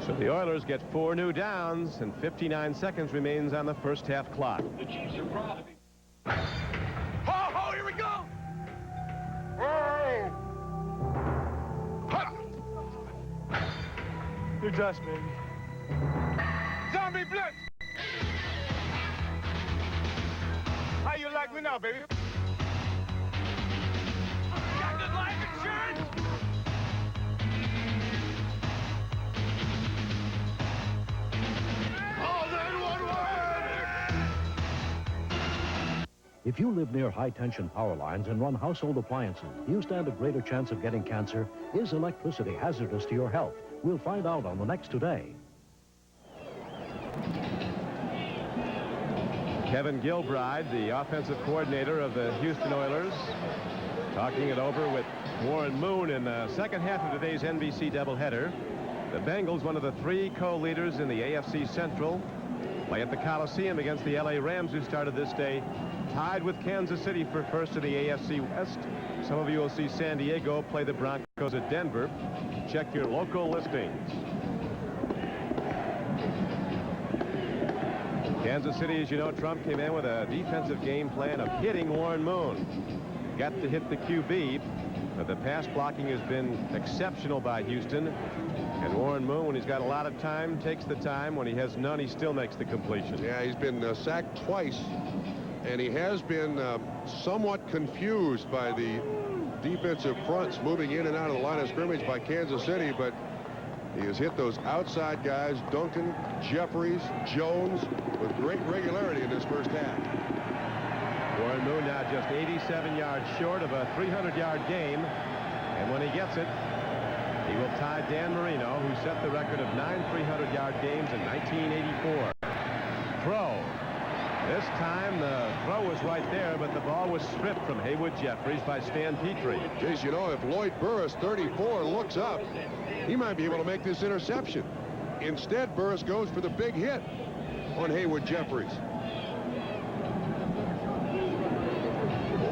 [SPEAKER 2] So the Oilers get 4 new downs, and 59 seconds remains on the first half clock.
[SPEAKER 14] The Chiefs are proud to be.
[SPEAKER 18] Ho, here we go!
[SPEAKER 17] You're dust, baby.
[SPEAKER 18] Zombie blitz! How you like me now, baby? Got the life insurance? All in one word!
[SPEAKER 10] If you live near high-tension power lines and run household appliances, you stand a greater chance of getting cancer. Is electricity hazardous to your health? We'll find out on the next Today.
[SPEAKER 2] Kevin Gilbride, the offensive coordinator of the Houston Oilers, talking it over with Warren Moon in the second half of today's NBC doubleheader. The Bengals, one of the 3 co-leaders in the AFC Central, play at the Coliseum against the LA Rams, who started this day tied with Kansas City for first in the AFC West. Some of you will see San Diego play the Broncos at Denver. Check your local listings. Kansas City, as you know, Trump came in with a defensive game plan of hitting Warren Moon. Got to hit the QB, but the pass blocking has been exceptional by Houston. And Warren Moon, when he's got a lot of time, takes the time. When he has none, he still makes the completion.
[SPEAKER 1] Yeah, he's been sacked twice, and he has been somewhat confused by the defensive fronts moving in and out of the line of scrimmage by Kansas City, but he has hit those outside guys, Duncan, Jeffries, Jones, with great regularity in this first half.
[SPEAKER 2] Warren Moon now just 87 yards short of a 300-yard game, and when he gets it, he will tie Dan Marino, who set the record of 9 300-yard games in 1984. Throw. This time the throw was right there, but the ball was stripped from Haywood Jeffries by Stan Petrie.
[SPEAKER 1] Geez, you know, if Lloyd Burris, 34, looks up, he might be able to make this interception. Instead, Burris goes for the big hit on Haywood Jeffries.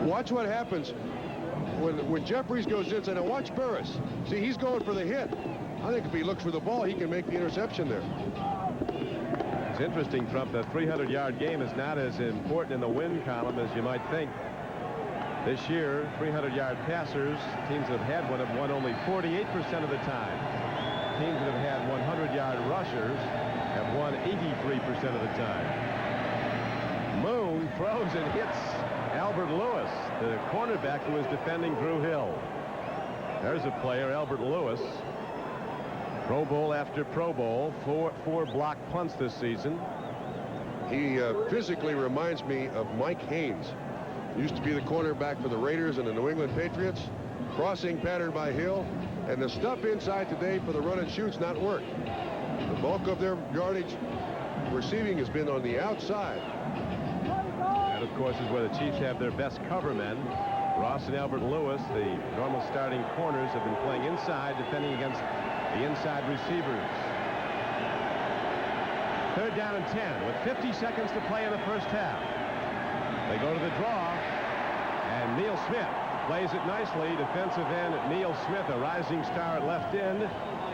[SPEAKER 1] Watch what happens when Jeffries goes inside. Now watch Burris. See, he's going for the hit. I think if he looks for the ball, he can make the interception there.
[SPEAKER 2] It's interesting, Trump, the 300-yard game is not as important in the win column as you might think. This year, 300-yard passers, teams that have had one have won only 48% of the time. Teams that have had 100-yard rushers have won 83% of the time. Moon throws and hits Albert Lewis, the cornerback who is defending Drew Hill. There's a player, Albert Lewis. Pro Bowl after Pro Bowl, four block punts this season.
[SPEAKER 1] He physically reminds me of Mike Haynes. Used to be the cornerback for the Raiders and the New England Patriots. Crossing pattern by Hill, and the stuff inside today for the run and shoots not worked. The bulk of their yardage receiving has been on the outside.
[SPEAKER 2] That, of course, is where the Chiefs have their best cover men. Ross and Albert Lewis, the normal starting corners, have been playing inside, defending against the inside receivers. 3rd down and 10 with 50 seconds to play in the first half. They go to the draw, and Neil Smith plays it nicely. Defensive end Neil Smith, a rising star at left end.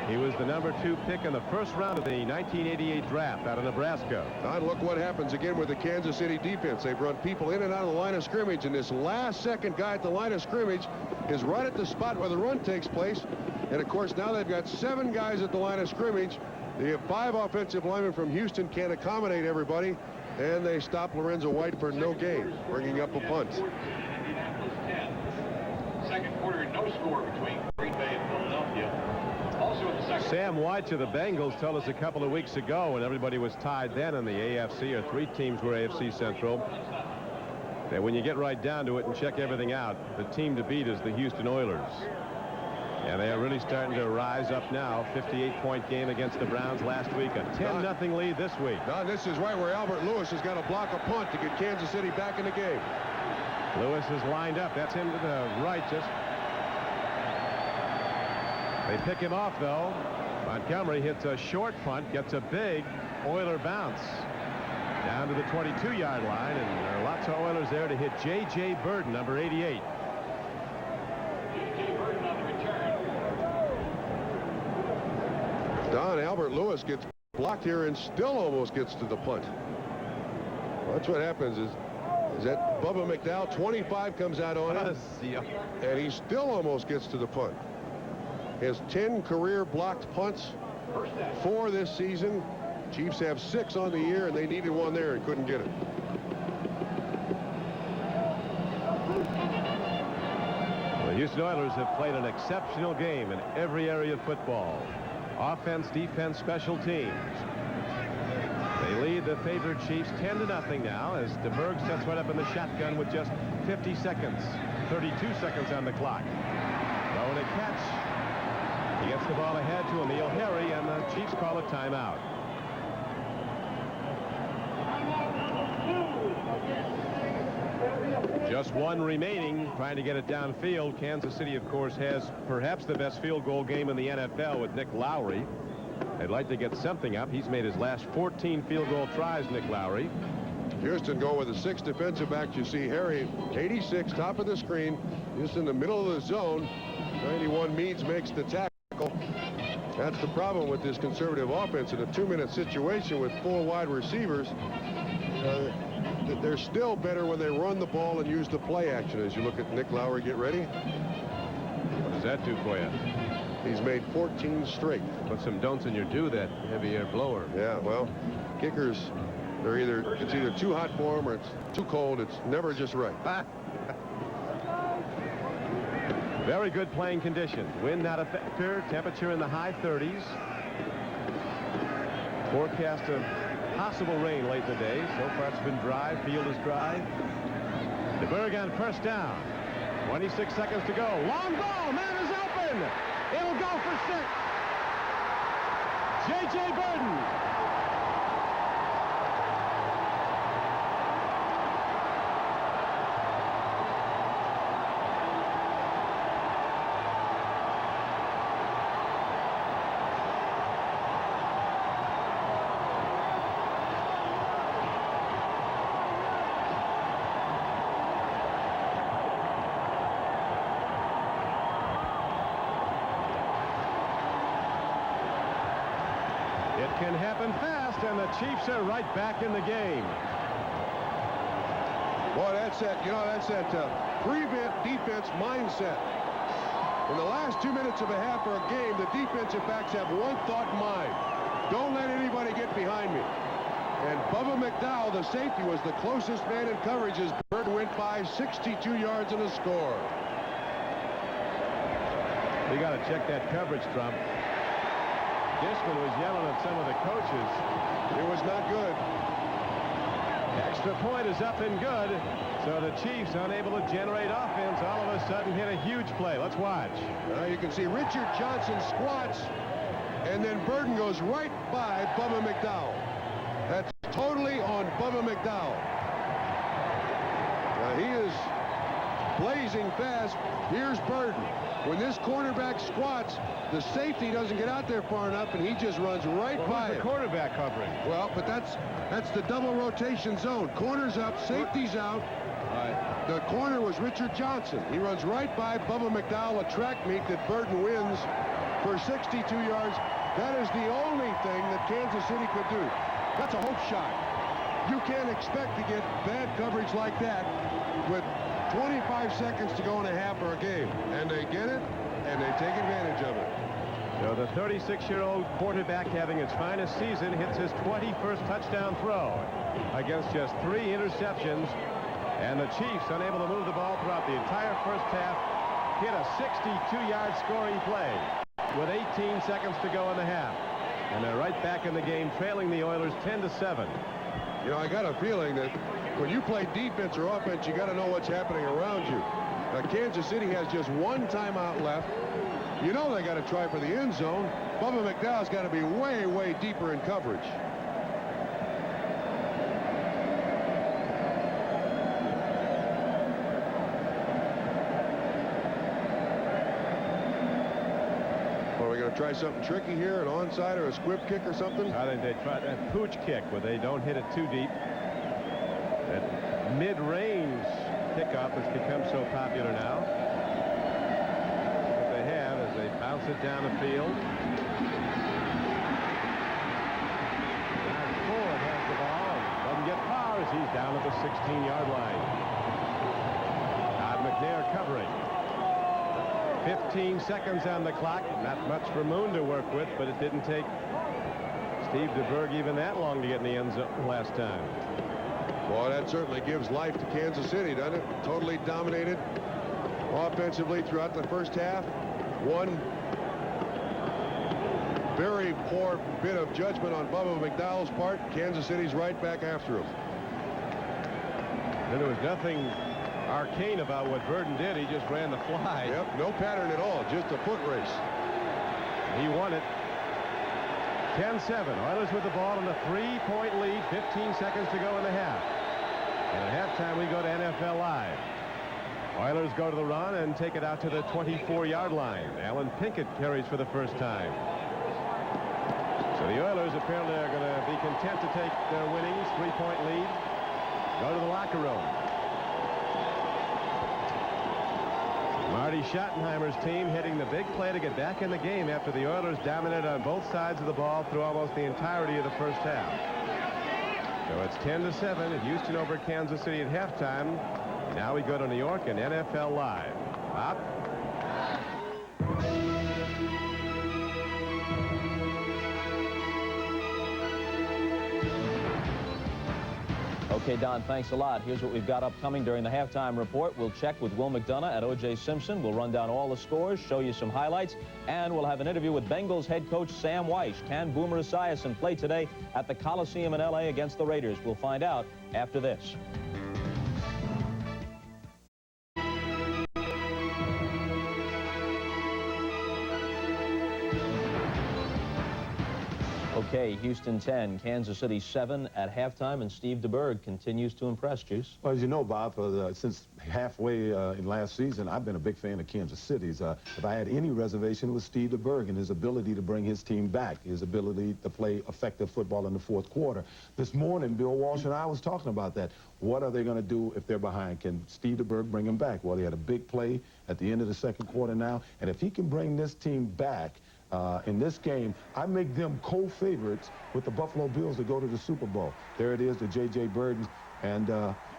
[SPEAKER 2] He was the #2 pick in the first round of the 1988 draft out of Nebraska.
[SPEAKER 1] And look what happens again with the Kansas City defense. They've run people in and out of the line of scrimmage, and this last second guy at the line of scrimmage is right at the spot where the run takes place. And of course, now they've got 7 guys at the line of scrimmage. They have 5 offensive linemen from Houston, can't accommodate everybody, and they stop Lorenzo White for no gain, bringing up a punt.
[SPEAKER 14] Second quarter, no score between Green Bay and Philadelphia. Also in the second.
[SPEAKER 2] Sam White of the Bengals told us a couple of weeks ago, when everybody was tied then in the AFC, or 3 teams were AFC Central, that when you get right down to it and check everything out, the team to beat is the Houston Oilers. And they are really starting to rise up now. 58-point game against the Browns last week. A 10-0 lead this week.
[SPEAKER 1] Don, this is right where Albert Lewis has got to block a punt to get Kansas City back in the game.
[SPEAKER 2] Lewis is lined up. That's him to the right. They pick him off, though. Montgomery hits a short punt, gets a big Oiler bounce down to the 22-yard line, and there are lots of Oilers there to hit J.J. Burden, number 88.
[SPEAKER 1] Don, Albert Lewis gets blocked here and still almost gets to the punt. Well, that's what happens is that Bubba McDowell, 25, comes out on him, and he still almost gets to the punt. He has 10 career blocked punts, 4 this season. Chiefs have 6 on the year, and they needed 1 there and couldn't get it.
[SPEAKER 2] The Houston Oilers have played an exceptional game in every area of football. Offense, defense, special teams. They lead the favored Chiefs 10-0 now as DeBerg sets right up in the shotgun with just 50 seconds. 32 seconds on the clock. Throwing a catch. He gets the ball ahead to Emil Harry, and the Chiefs call a timeout. Just one remaining, trying to get it downfield. Kansas City, of course, has perhaps the best field goal game in the NFL with Nick Lowry. They'd like to get something up. He's made his last 14 field goal tries, Nick Lowry.
[SPEAKER 1] Houston go with the 6 defensive backs. You see Harry, 86, top of the screen, just in the middle of the zone. 91 Meads makes the tackle. That's the problem with this conservative offense in a 2-minute situation with 4 wide receivers. They're still better when they run the ball and use the play action. As you look at Nick Lowry get ready.
[SPEAKER 2] What does that do for you?
[SPEAKER 1] He's made 14 straight.
[SPEAKER 2] Put some don'ts in your do, that heavy air blower.
[SPEAKER 1] Yeah, well, kickers, it's either too hot for them or it's too cold. It's never just right.
[SPEAKER 2] Very good playing conditions. Wind not a factor. Temperature in the high 30s. Forecast of possible rain late in the day. So far it's been dry. Field is dry. DeBerg on first down. 26 seconds to go. Long ball. Man is open. It'll go for 6. J.J. Burden. Can happen fast, and the Chiefs are right back in the game.
[SPEAKER 1] Boy, that's that prevent defense mindset. In the last 2 minutes of a half or a game, the defensive backs have one thought in mind: don't let anybody get behind me. And Bubba McDowell, the safety, was the closest man in coverage as Burton went by 62 yards and a score.
[SPEAKER 2] We got to check that coverage, Trump. Disman was yelling at some of the coaches.
[SPEAKER 1] It was not good.
[SPEAKER 2] Extra point is up and good. So the Chiefs, unable to generate offense, all of a sudden hit a huge play. Let's watch.
[SPEAKER 1] You can see Richard Johnson squats, and then Burton goes right by Bubba McDowell. That's totally on Bubba McDowell. Now he is blazing fast. Here's Burton. When this cornerback squats, the safety doesn't get out there far enough, and he just runs right by
[SPEAKER 2] the
[SPEAKER 1] him.
[SPEAKER 2] quarterback covering?
[SPEAKER 1] Well, but that's the double rotation zone. Corner's up, safety's out. The corner was Richard Johnson. He runs right by Bubba McDowell, a track meet that Burton wins for 62 yards. That is the only thing that Kansas City could do. That's a hope shot. You can't expect to get bad coverage like that with 25 seconds to go in a half or a game. And they get it, and they take advantage of it.
[SPEAKER 2] So the 36-year-old quarterback, having his finest season, hits his 21st touchdown throw against just 3 interceptions. And the Chiefs, unable to move the ball throughout the entire first half, hit a 62-yard scoring play with 18 seconds to go in the half. And they're right back in the game, trailing the Oilers 10-7.
[SPEAKER 1] You know, I got a feeling that when you play defense or offense, you got to know what's happening around you. Kansas City has just 1 timeout left. You know they got to try for the end zone. Bubba McDowell's got to be way, way deeper in coverage. Are we going to try something tricky here, an onside or a squib kick or something?
[SPEAKER 2] I think they try that pooch kick where they don't hit it too deep. That mid-range kickoff has become so popular now. What they have is they bounce it down the field. Ford has the ball. Doesn't get far as he's down at the 16-yard line. Todd McNair covering. 15 seconds on the clock. Not much for Moon to work with, but it didn't take Steve DeBerg even that long to get in the end zone last time.
[SPEAKER 1] Well, that certainly gives life to Kansas City, doesn't it? Totally dominated offensively throughout the first half. One Very poor bit of judgment on Bubba McDowell's part. Kansas City's right back after him.
[SPEAKER 2] And there was nothing arcane about what Burden did. He just ran the fly.
[SPEAKER 1] Yep, no pattern at all, just a foot race.
[SPEAKER 2] He won it. 10-7. Oilers with the ball in a 3-point lead. 15 seconds to go in the half. And at halftime, we go to NFL Live. Oilers go to the run and take it out to the 24-yard line. Alan Pinkett carries for the first time. So the Oilers apparently are going to be content to take their winnings, 3-point lead. Go to the locker room. Marty Schottenheimer's team hitting the big play to get back in the game after the Oilers dominated on both sides of the ball through almost the entirety of the first half. So it's 10-7. Houston over Kansas City at halftime. Now we go to New York and NFL Live. Bob?
[SPEAKER 5] Okay, Don, thanks a lot. Here's what we've got upcoming during the halftime report. We'll check with Will McDonough and O.J. Simpson. We'll run down all the scores, show you some highlights, and we'll have an interview with Bengals head coach Sam Weish. Can Boomer Esiason play today at the Coliseum in L.A. against the Raiders? We'll find out after this. Okay, Houston 10, Kansas City 7 at halftime, and Steve DeBerg continues to impress, Juice.
[SPEAKER 19] Well, as you know, Bob, since halfway in last season, I've been a big fan of Kansas City's. If I had any reservation, it was Steve DeBerg and his ability to bring his team back, his ability to play effective football in the fourth quarter. This morning, Bill Walsh and I was talking about that. What are they going to do if they're behind? Can Steve DeBerg bring them back? Well, he had a big play at the end of the second quarter now, and if he can bring this team back, in this game, I make them co-favorites with the Buffalo Bills to go to the Super Bowl. There it is, the J.J. Burden. And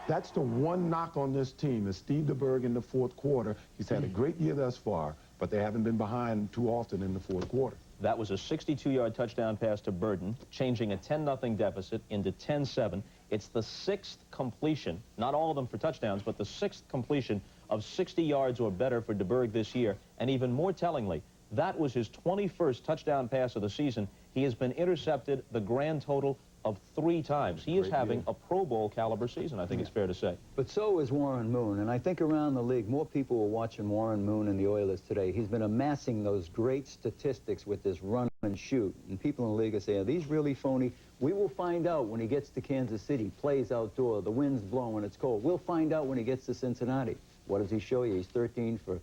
[SPEAKER 19] that's the one knock on this team is Steve DeBerg in the fourth quarter. He's had a great year thus far, but they haven't been behind too often in the fourth quarter.
[SPEAKER 5] That was a 62-yard touchdown pass to Burden, changing a 10-0 deficit into 10-7. It's the 6th completion, not all of them for touchdowns, but the 6th completion of 60 yards or better for DeBerg this year. And even more tellingly, that was his 21st touchdown pass of the season. He has been intercepted the grand total of 3 times. He is having a Pro Bowl caliber season, I think it's fair to say.
[SPEAKER 20] But so is Warren Moon, and I think around the league, more people are watching Warren Moon and the Oilers today. He's been amassing those great statistics with this run and shoot, and people in the league are saying, are these really phony? We will find out when he gets to Kansas City, plays outdoor, the wind's blowing, it's cold. We'll find out when he gets to Cincinnati. What does he show you? He's 13 for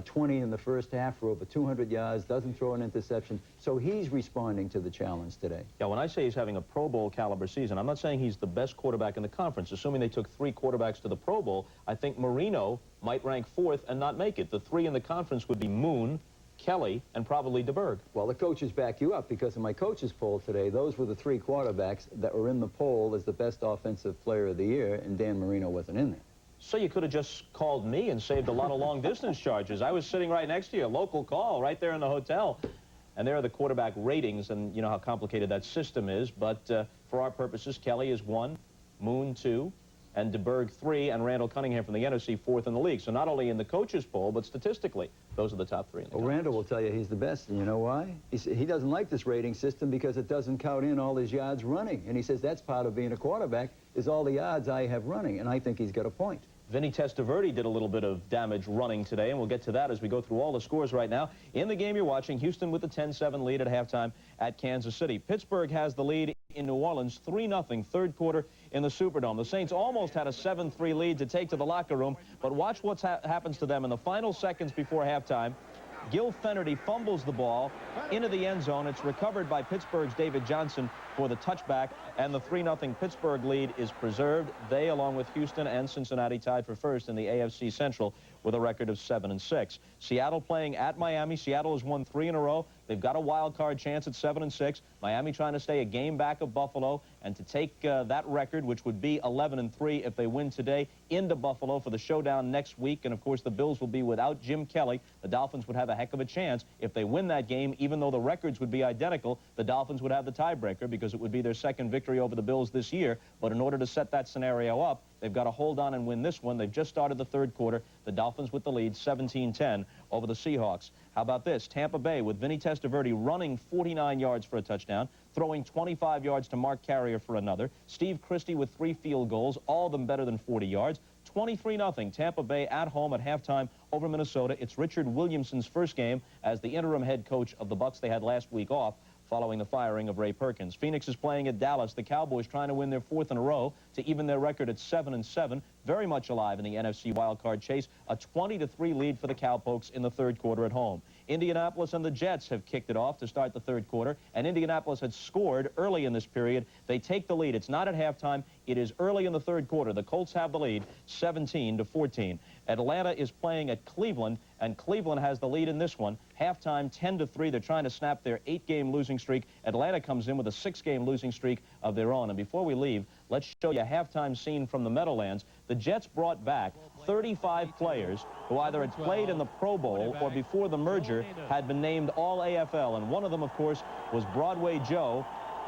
[SPEAKER 20] 20 in the first half for over 200 yards, doesn't throw an interception. So he's responding to the challenge today.
[SPEAKER 5] Yeah, when I say he's having a Pro Bowl caliber season, I'm not saying he's the best quarterback in the conference. Assuming they took 3 quarterbacks to the Pro Bowl, I think Marino might rank 4th and not make it. The 3 in the conference would be Moon, Kelly, and probably DeBerg.
[SPEAKER 20] Well, the coaches back you up because in my coaches poll today, those were the 3 quarterbacks that were in the poll as the best offensive player of the year, and Dan Marino wasn't in there.
[SPEAKER 5] So you could have just called me and saved a lot of long-distance charges. I was sitting right next to you, a local call, right there in the hotel. And there are the quarterback ratings, and you know how complicated that system is. But for our purposes, Kelly is 1, Moon 2, and DeBerg 3, and Randall Cunningham from the NFC 4th in the league. So not only in the coaches poll, but statistically, those are the top 3 in the conference.
[SPEAKER 20] Randall will tell you he's the best, and you know why? He doesn't like this rating system because it doesn't count in all his yards running. And he says that's part of being a quarterback, is all the yards I have running, and I think he's got a point.
[SPEAKER 5] Vinny Testaverde did a little bit of damage running today, and we'll get to that as we go through all the scores right now. In the game you're watching, Houston with the 10-7 lead at halftime at Kansas City. Pittsburgh has the lead in New Orleans, 3-0, third quarter in the Superdome. The Saints almost had a 7-3 lead to take to the locker room, but watch what happens to them in the final seconds before halftime. Gil Fennerty fumbles the ball into the end zone. It's recovered by Pittsburgh's David Johnson for the touchback, and the 3-0 Pittsburgh lead is preserved. They, along with Houston and Cincinnati, tied for first in the AFC Central with a record of 7-6. Seattle playing at Miami. Seattle has won 3 in a row. They've got a wild card chance at 7-6. Miami trying to stay a game back of Buffalo and to take that record, which would be 11-3 if they win today, into Buffalo for the showdown next week. And of course, the Bills will be without Jim Kelly. The Dolphins would have a heck of a chance if they win that game. Even though the records would be identical, the Dolphins would have the tiebreaker because because it would be their second victory over the Bills this year. But in order to set that scenario up, they've got to hold on and win this one. They've just started the third quarter. The Dolphins with the lead, 17-10 over the Seahawks. How about this? Tampa Bay with Vinny Testaverde running 49 yards for a touchdown, throwing 25 yards to Mark Carrier for another. Steve Christie with 3 field goals, all of them better than 40 yards. 23-0 Tampa Bay at home at halftime over Minnesota. It's Richard Williamson's first game as the interim head coach of the Bucs. They had last week off following the firing of Ray Perkins. Phoenix is playing at Dallas. The Cowboys trying to win their 4th in a row to even their record at 7-7. Very much alive in the NFC wildcard chase. A 20-3 lead for the Cowpokes in the third quarter at home. Indianapolis and the Jets have kicked it off to start the third quarter, and Indianapolis had scored early in this period. They take the lead. It's not at halftime. It is early in the third quarter. The Colts have the lead, 17-14. Atlanta is playing at Cleveland, and Cleveland has the lead in this one. Halftime, 10-3. They're trying to snap their 8-game losing streak. Atlanta comes in with a 6-game losing streak of their own. And before we leave, let's show you a halftime scene from the Meadowlands. The Jets brought back 35 players who either had played in the Pro Bowl or before the merger had been named All-AFL. And one of them, of course, was Broadway Joe.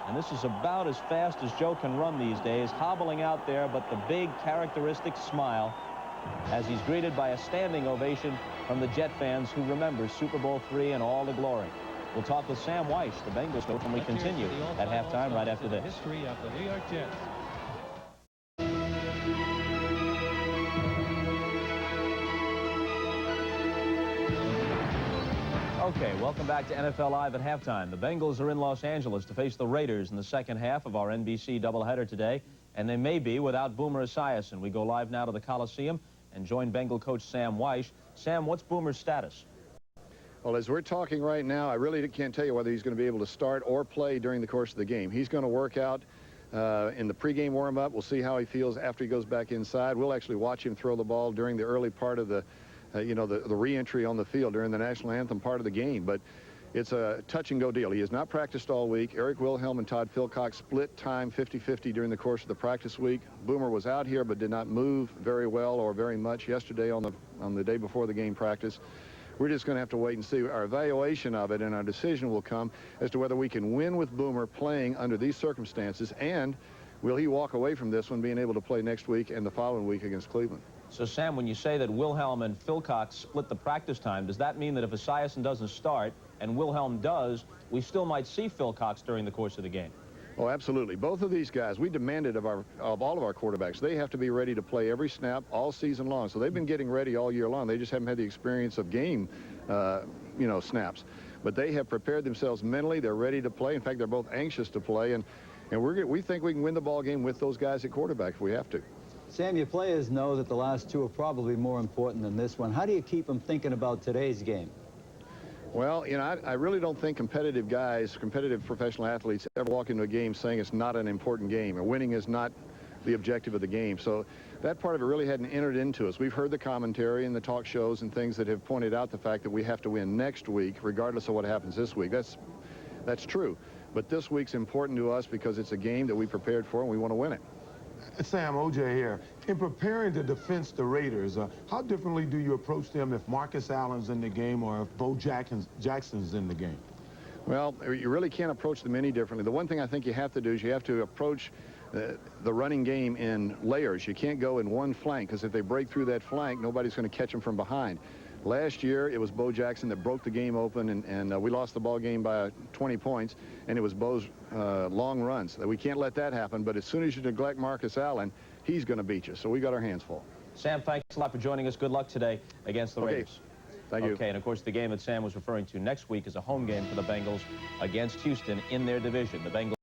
[SPEAKER 5] And this is about as fast as Joe can run these days, hobbling out there, but the big characteristic smile as he's greeted by a standing ovation from the Jet fans who remember Super Bowl III and all the glory. We'll talk with Sam Weish, the Bengals coach, when we continue at halftime right after this.
[SPEAKER 7] History of the New York Jets.
[SPEAKER 5] Okay, welcome back to NFL Live at halftime. The Bengals are in Los Angeles to face the Raiders in the second half of our NBC doubleheader today, and they may be without Boomer Esiason. We go live now to the Coliseum and join Bengal coach Sam Weish. Sam, what's Boomer's status?
[SPEAKER 8] Well, as we're talking right now, I really can't tell you whether he's going to be able to start or play during the course of the game. He's going to work out in the pregame warm-up. We'll see how he feels after he goes back inside. We'll actually watch him throw the ball during the early part of the the re-entry on the field during the national anthem part of the game. But it's a touch-and-go deal. He has not practiced all week. Eric Wilhelm and Todd Philcox split time 50-50 during the course of the practice week. Boomer was out here but did not move very well or very much yesterday on the day before the game practice. We're just going to have to wait and see. Our evaluation of it and our decision will come as to whether we can win with Boomer playing under these circumstances, and will he walk away from this one being able to play next week and the following week against Cleveland.
[SPEAKER 5] So, Sam, when you say that Wilhelm and Philcox split the practice time, does that mean that if Esiason doesn't start and Wilhelm does, we still might see Philcox during the course of the game?
[SPEAKER 8] Oh, absolutely. Both of these guys, we demanded of all of our quarterbacks, they have to be ready to play every snap all season long. So they've been getting ready all year long. They just haven't had the experience of game, snaps. But they have prepared themselves mentally. They're ready to play. In fact, they're both anxious to play. And we think we can win the ball game with those guys at quarterback if we have to.
[SPEAKER 20] Sam, your players know that the last two are probably more important than this one. How do you keep them thinking about today's game?
[SPEAKER 8] Well, I really don't think competitive guys, competitive professional athletes ever walk into a game saying it's not an important game or winning is not the objective of the game. So that part of it really hadn't entered into us. We've heard the commentary and the talk shows and things that have pointed out the fact that we have to win next week regardless of what happens this week. That's true. But this week's important to us because it's a game that we prepared for and we want to win it.
[SPEAKER 11] Sam, OJ here. In preparing to defense the Raiders, how differently do you approach them if Marcus Allen's in the game or if Bo Jackson's in the game?
[SPEAKER 8] Well, you really can't approach them any differently. The one thing I think you have to do is you have to approach the running game in layers. You can't go in one flank because if they break through that flank, nobody's going to catch them from behind. Last year, it was Bo Jackson that broke the game open, and we lost the ball game by 20 points, and it was Bo's long runs. We can't let that happen, but as soon as you neglect Marcus Allen, he's going to beat you. So we got our hands full.
[SPEAKER 5] Sam, thanks a lot for joining us. Good luck today against the Raiders.
[SPEAKER 8] Thank you.
[SPEAKER 5] Okay, and of course, the game that Sam was referring to next week is a home game for the Bengals against Houston in their division. The Bengals